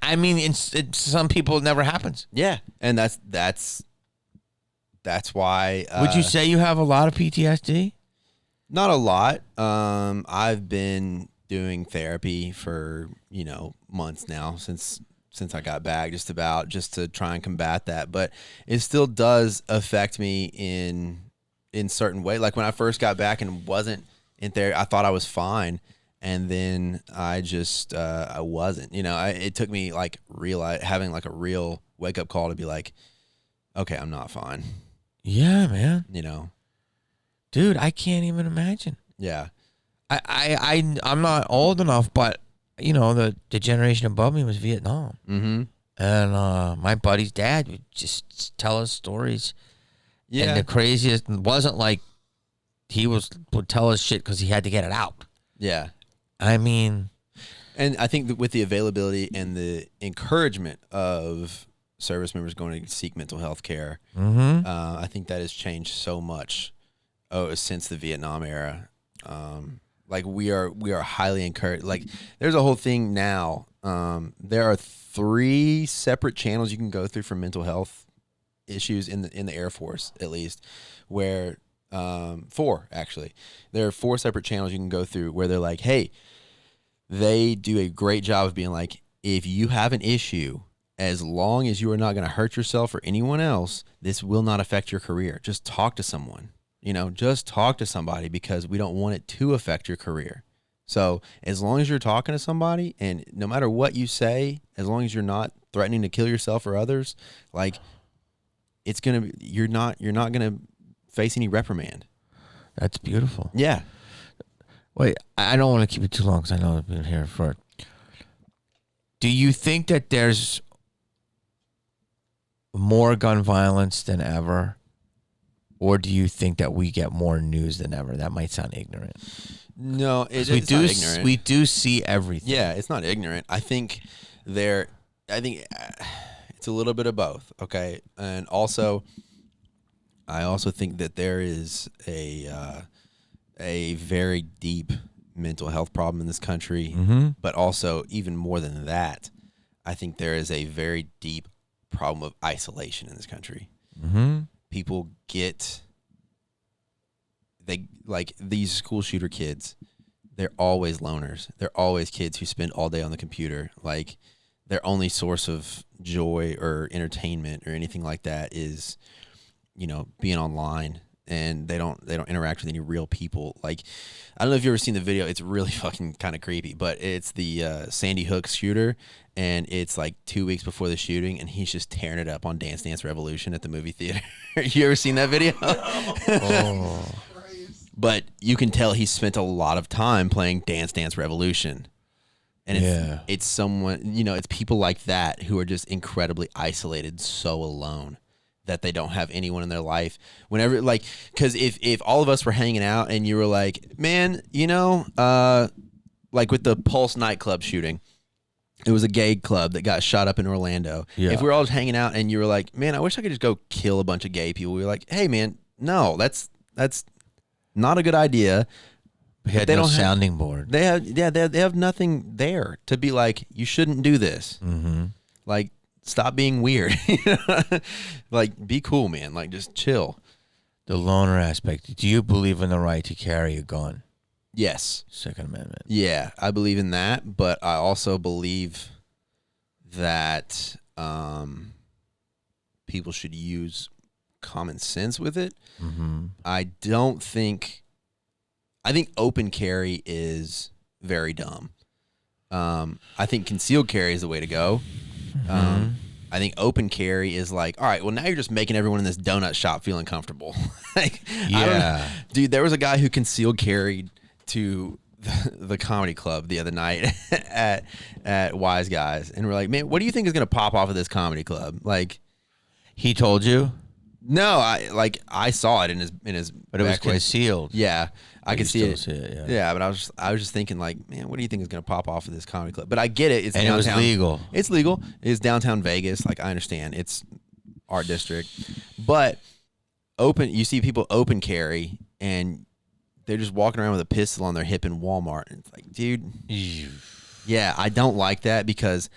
I mean, it's some people it never happens.
Yeah, and that's why.
Would you say you have a lot of PTSD?
Not a lot. I've been doing therapy for months now, since I got back, just to try and combat that. But it still does affect me in certain way. Like when I first got back and wasn't in therapy, I thought I was fine. And then I just, I wasn't, it took me like having like a real wake up call to be like, okay, I'm not fine.
Yeah, man. Dude, I can't even imagine.
Yeah.
I'm not old enough, but the generation above me was Vietnam.
Mm-hmm.
And my buddy's dad would just tell us stories.
Yeah.
And the craziest wasn't like would tell us shit because he had to get it out.
Yeah.
I mean,
and I think that with the availability and the encouragement of service members going to seek mental health care, I think that has changed so much since the Vietnam era. Like we are highly encouraged. Like there's a whole thing now. There are 3 separate channels you can go through for mental health issues in the Air Force, at least, where 4 actually. There are 4 separate channels you can go through where they're like, hey, they do a great job of being like, if you have an issue, as long as you are not going to hurt yourself or anyone else, this will not affect your career. Just talk to someone. Just talk to somebody, because we don't want it to affect your career. So as long as you're talking to somebody, and no matter what you say, as long as you're not threatening to kill yourself or others, like you're not gonna face any reprimand.
that's beautiful.
Yeah.
Wait, I don't want to keep it too long because I know I've been here for. Do you think that there's more gun violence than ever? Or do you think that we get more news than ever? That might sound ignorant.
No, it's
not
ignorant.
We do see everything.
Yeah, it's not ignorant. I think it's a little bit of both. Okay, and also, I also think that there is a very deep mental health problem in this country. But also, even more than that, I think there is a very deep problem of isolation in this country. People like these school shooter kids, they're always loners. They're always kids who spend all day on the computer. Like their only source of joy or entertainment or anything like that is, being online, and they don't interact with any real people. Like, I don't know if you've ever seen the video. It's really fucking kind of creepy, but it's the Sandy Hook shooter, and it's like 2 weeks before the shooting, and he's just tearing it up on Dance Dance Revolution at the movie theater. You ever seen that video? Oh. But you can tell he spent a lot of time playing Dance Dance Revolution. And it's someone, it's people like that who are just incredibly isolated, so alone, that they don't have anyone in their life. Whenever, like, because if all of us were hanging out and you were like, man, like with the Pulse nightclub shooting, it was a gay club that got shot up in Orlando. Yeah. If we were all just hanging out and you were like, man, I wish I could just go kill a bunch of gay people, we were like, hey, man, no, that's not a good idea.
They don't sounding board.
They have nothing there to be like, you shouldn't do this. Like, stop being weird. Like, be cool, man. Like, just chill.
The loner aspect. Do you believe in the right to carry a gun?
Yes.
Second Amendment.
Yeah, I believe in that, but I also believe that people should use common sense with it. I think open carry is very dumb. I think concealed carry is the way to go. I think open carry is like, all right, well, now you're just making everyone in this donut shop feel uncomfortable. Like,
yeah.
Dude, there was a guy who concealed carried to the comedy club the other night at Wise Guys, and we're like, man, what do you think is going to pop off of this comedy club? Like,
he told you?
No, I saw it in his
but it was concealed.
Yeah, I could see it.
Yeah,
but I was just thinking, like, man, what do you think is going to pop off of this comedy club? But I get it. It's
and
downtown.
It was legal.
It's legal. It's downtown Vegas. Like, I understand. It's art district, but you see people open carry, and they're just walking around with a pistol on their hip in Walmart. And it's like, dude, yeah, I don't like that because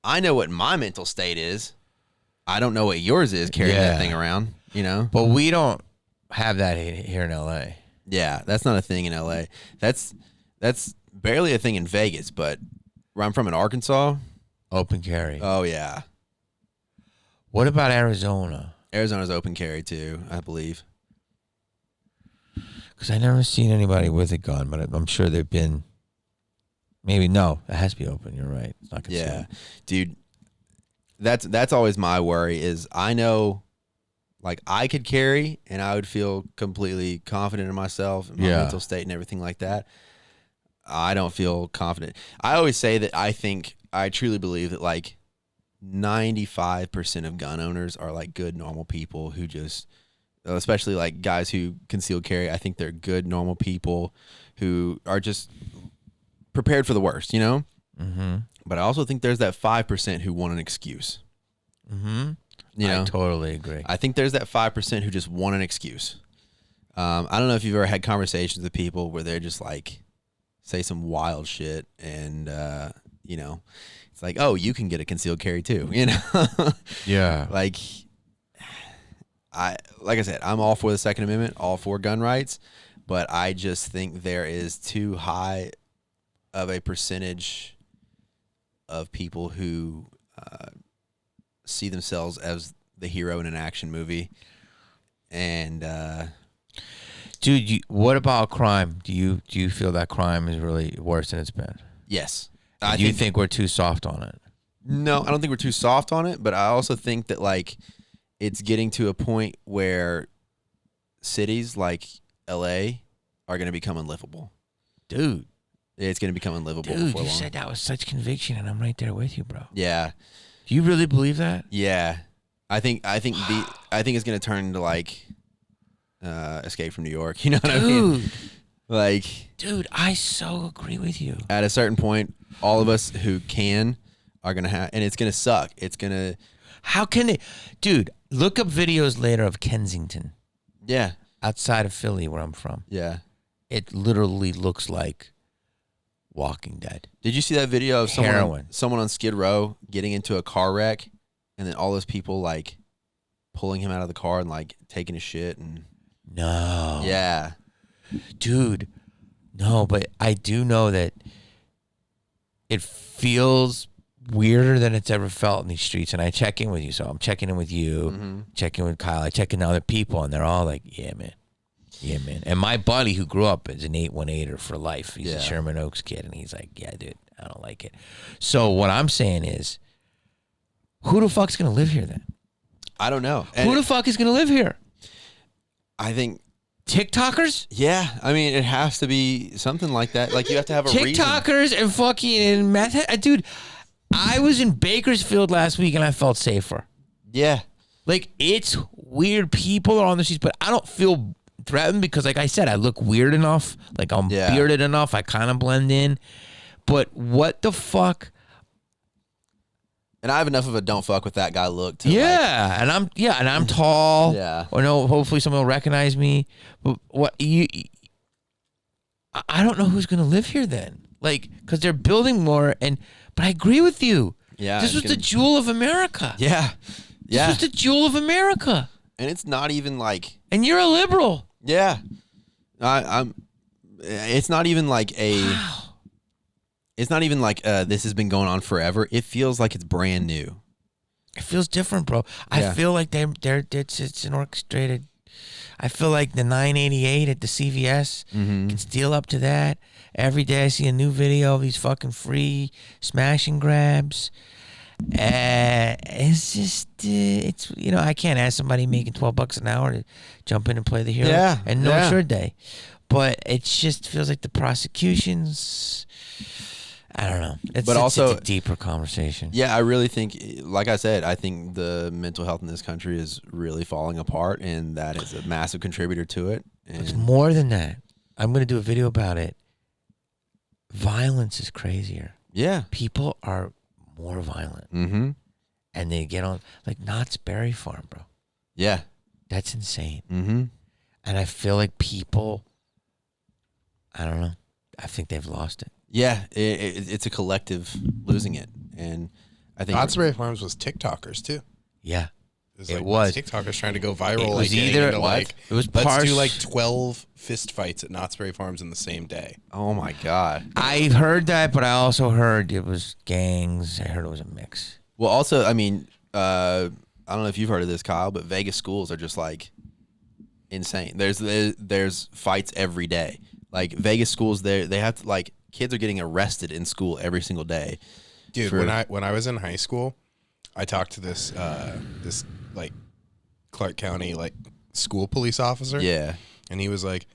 I know what my mental state is. I don't know what yours is carrying that thing around, you know?
But we don't have that here in LA.
Yeah, that's not a thing in LA. That's barely a thing in Vegas, but where I'm from in Arkansas,
Open carry.
oh yeah.
What about Arizona?
Arizona's open carry too, I believe.
Because I never seen anybody with a gun, but I'm sure they've been. Maybe no, it has to be open. You're right. It's not concealed.
Yeah, dude. That's always my worry is I know, like I could carry and I would feel completely confident in myself and my mental state and everything like that. I don't feel confident. I always say that I truly believe that like 95% of gun owners are like good, normal people who just, especially like guys who conceal carry. I think they're good, normal people who are just prepared for the worst, you know?
Mm-hmm.
But I also think there's that 5% who want an excuse.
Mm-hmm.
You know?
I totally agree.
I think there's that 5% who just want an excuse. I don't know if you've ever had conversations with people where they're just like, say some wild shit and, you know, it's like, oh, you can get a concealed carry too, you know?
Yeah.
Like I said, I'm all for the Second Amendment, all for gun rights, but I just think there is too high of a percentage of people who see themselves as the hero in an action movie. And
dude, what about crime? Do you feel that crime is really worse than it's been?
yes.
Do you think we're too soft on it?
No, I don't think we're too soft on it, but I also think that like it's getting to a point where cities like LA are going to become unlivable.
Dude.
It's going to become unlivable
Dude,
before
you
long.
said that with such conviction, and I'm right there with you, bro.
Yeah.
Do you really believe that?
Yeah. I think it's going to turn into like Escape from New York. You know what I mean? Like,
dude, I so agree with you.
At a certain point, all of us who can are going to have, and it's going to suck. It's going to.
How can they? Dude, look up videos later of Kensington.
Yeah.
Outside of Philly, where I'm from.
Yeah.
It literally looks like Walking Dead.
Did you see that video of someone on Skid Row getting into a car wreck and then all those people like pulling him out of the car and like taking a shit and
no.
Yeah.
Dude. No, but I do know that it feels weirder than it's ever felt in these streets, and I check in with you. So I'm checking in with you, checking with Kyle, I check in with other people, and they're all like, yeah, man. Yeah, man. And my buddy who grew up as an 818er for life, he's a Sherman Oaks kid, and he's like, yeah, dude, I don't like it. So what I'm saying is, who the fuck's going to live here then?
I don't know.
Who the fuck is going to live here?
I think
TikTokers?
Yeah. I mean, it has to be something like that. Like, you have to have a reason.
TikTokers and fucking meth. Dude, I was in Bakersfield last week, and I felt safer.
Yeah.
Like, it's weird. People are on the streets, but I don't feel threatened because, like I said, I look weird enough. Like, I'm bearded enough. I kind of blend in. But what the fuck?
And I have enough of a don't fuck with that guy look to
and I'm tall.
Yeah.
Or no, hopefully someone will recognize me. But I don't know who's gonna live here then. Like, because they're building more, but I agree with you.
Yeah.
This was the jewel of America.
Yeah. Yeah.
This was the jewel of America.
And it's not even like.
And you're a liberal.
Yeah. It's not even like a. Wow. It's not even like this has been going on forever. It feels like it's brand new.
It feels different, bro. I feel like it's an orchestrated. I feel like the 988 at the CVS can steal up to that. Every day I see a new video of these fucking free smash and grabs. It's just, it's, you know, I can't ask somebody making $12 an hour to jump in and play the hero.
Yeah.
And no, it's your day. But it just feels like the prosecutions, I don't know. It's a deeper conversation.
Yeah, I really think, like I said, I think the mental health in this country is really falling apart, and that is a massive contributor to it. And
it's more than that. I'm going to do a video about it. Violence is crazier.
Yeah.
People are more violent.
Mm-hmm.
And they get on, like Knott's Berry Farm, bro.
Yeah.
That's insane.
Mm-hmm.
And I feel like people I don't know. I think they've lost it.
Yeah, it's a collective losing it, and I think
Knott's Berry Farms was TikTokers too.
Yeah.
It
was.
TikTokers trying to go viral.
It was
getting
either
into, like,
it was
let's do like 12 fist fights at Knott's Berry Farms in the same day.
oh my god.
I heard that, but I also heard it was gangs. I heard it was a mix.
Well, also, I mean, I don't know if you've heard of this, Kyle, but Vegas schools are just like insane. There's fights every day. Like Vegas schools, they have to, like, kids are getting arrested in school every single day.
Dude, when I was in high school, I talked to this like Clark County like school police officer.
Yeah,
and he was like,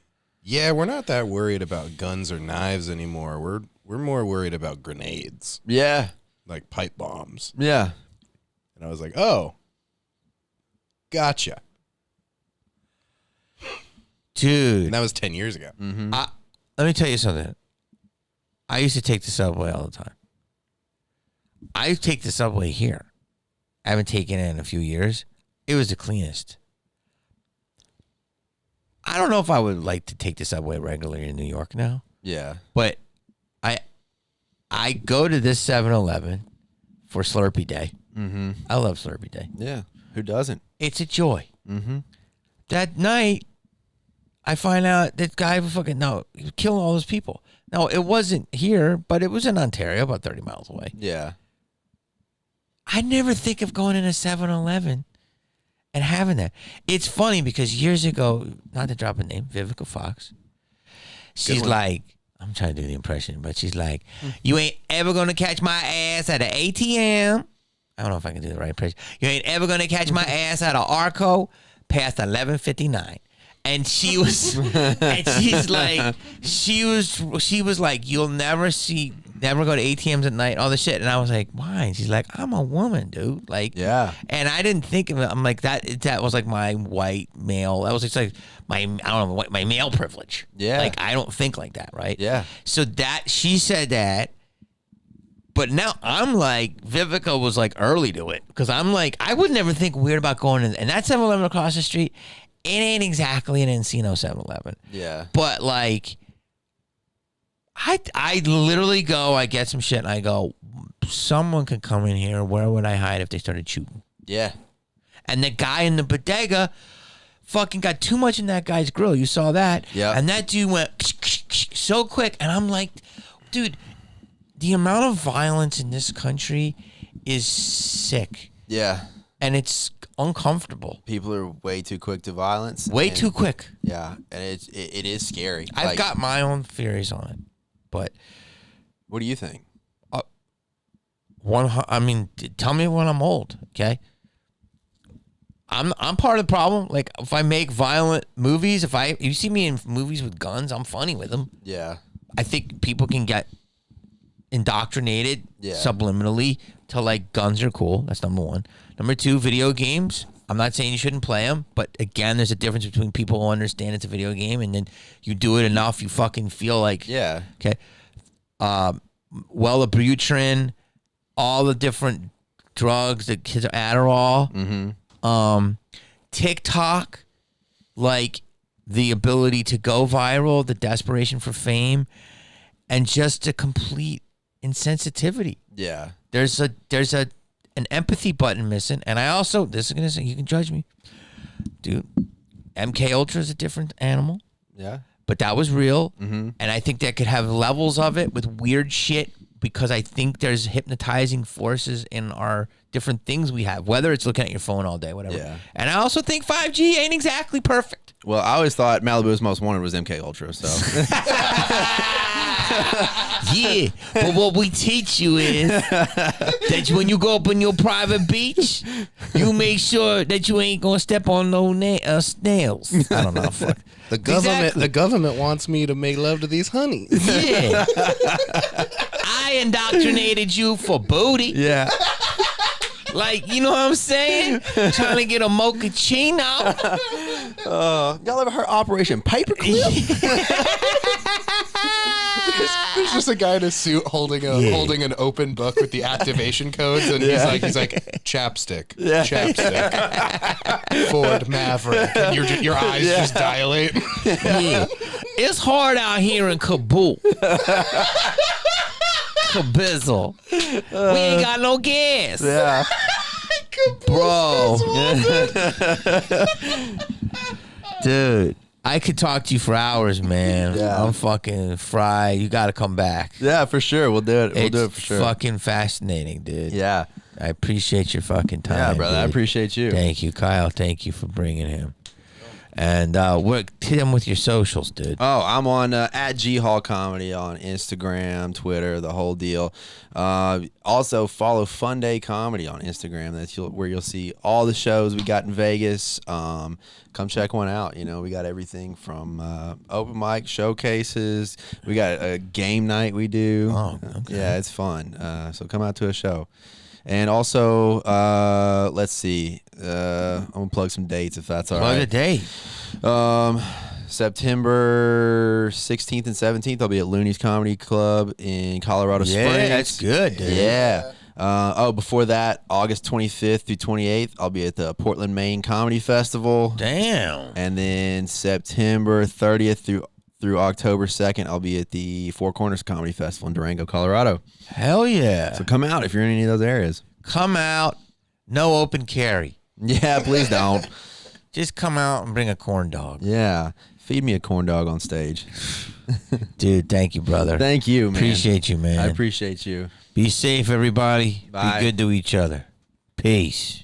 "Yeah, we're not that worried about guns or knives anymore. We're more worried about grenades,
yeah,
like pipe bombs."
yeah.
And I was like, "Oh, gotcha."
Dude.
And that was 10 years ago.
Mm-hmm.
Let me tell you something. I used to take the subway all the time. I take the subway here. I haven't taken it in a few years. It was the cleanest. I don't know if I would like to take the subway regularly in New York now,
Yeah.
but I go to this 7-Eleven for Slurpee Day.
Mm-hmm.
I love Slurpee Day.
Yeah. Who doesn't?
It's a joy.
Mm-hmm.
That night, I find out that guy he was killing all those people. No, it wasn't here, but it was in Ontario, about 30 miles away.
Yeah.
I never think of going in a 7-Eleven and having that. It's funny because years ago, not to drop a name, Vivica Fox, she's like, I'm trying to do the impression, but she's like, you ain't ever going to catch my ass at an ATM. I don't know if I can do the right impression. You ain't ever going to catch my ass at an Arco past 11:59. And she was, and she's like, she was like, you'll never go to ATMs at night, all this shit. And I was like, why? And she's like, I'm a woman, dude. Like,
Yeah.
And I didn't think of it. I'm like, that was like my white male. That was just like my male privilege.
Yeah.
Like, I don't think like that, right?
Yeah.
So she said that. But now I'm like, Vivica was like early to it. Because I'm like, I would never think weird about going in. And that 7-Eleven across the street, it ain't exactly an Encino 7-Eleven.
Yeah.
But like, I literally go, I get some shit, and I go, someone could come in here. Where would I hide if they started shooting?
Yeah.
And the guy in the bodega fucking got too much in that guy's grill. You saw that?
Yeah.
And that dude went so quick. And I'm like, dude, the amount of violence in this country is sick.
Yeah.
And it's uncomfortable.
People are way too quick to violence.
Way too quick.
Yeah, and it is scary.
I've got my own theories on it, but
What do you think?
tell me when I'm old, okay? I'm part of the problem. Like, if I make violent movies, you see me in movies with guns, I'm funny with them.
Yeah.
I think people can get indoctrinated subliminally to like guns are cool. That's number one. Number two, video games. I'm not saying you shouldn't play them, but again, there's a difference between people who understand it's a video game and then you do it enough, you fucking feel like,
Yeah.
okay. Wellbutrin, all the different drugs, the kids are Adderall.
Mm-hmm.
TikTok, like the ability to go viral, the desperation for fame, and just a complete insensitivity.
Yeah.
There's an empathy button missing, and I also, this is gonna say, you can judge me, dude. MK Ultra is a different animal,
Yeah.
but that was real,
Mm-hmm.
and I think that could have levels of it with weird shit because I think there's hypnotizing forces in our different things we have, whether it's looking at your phone all day, whatever.
Yeah.
And I also think 5G ain't exactly perfect.
Well, I always thought Malibu's Most Wanted was MK Ultra. So.
Yeah, but what we teach you is that when you go up on your private beach, you make sure that you ain't gonna step on no snails. I don't know. Fuck.
The government wants me to make love to these honeys.
Yeah. I indoctrinated you for booty.
Yeah.
Like, you know what I'm saying? Trying to get a mochaccino.
Y'all ever heard Operation Paperclip?
There's just a guy in a suit holding an open book with the activation codes, and he's like chapstick, chapstick, Ford Maverick, and your eyes just dilate.
Yeah. It's hard out here in Kabul. Kabizzle. We ain't got no gas.
Yeah.
Bro. Dude, I could talk to you for hours, man.
Yeah.
I'm fucking fried. You got to come back.
Yeah, for sure. We'll do it. We'll do it for
It's
sure.
fucking fascinating, dude.
Yeah.
I appreciate your fucking time.
Yeah, brother. I
dude.
appreciate you.
Thank you, Kyle. Thank you for bringing him. And hit him with your socials, dude.
Oh, I'm on at G Hall Comedy on Instagram, Twitter, the whole deal. Also, follow Fun Day Comedy on Instagram. That's where you'll see all the shows we got in Vegas. Come check one out. You know, we got everything from open mic showcases. We got a game night we do.
Oh, okay.
Yeah, it's fun. So come out to a show. And also, let's see. I'm gonna plug some dates if that's all
Plug
right.
a date.
September 16th and 17th, I'll be at Looney's Comedy Club in Colorado Springs.
Yeah, that's good, dude.
Yeah. Before that, August 25th through 28th, I'll be at the Portland, Maine Comedy Festival.
Damn.
And then September 30th through October 2nd, I'll be at the Four Corners Comedy Festival in Durango, Colorado.
Hell yeah.
So come out if you're in any of those areas.
Come out. No open carry.
Yeah, please don't.
Just come out and bring a corn dog.
Yeah. Feed me a corn dog on stage.
Dude, thank you, brother.
Thank you, man.
Appreciate you, man.
I appreciate you.
Be safe, everybody.
Bye.
Be good to each other. Peace.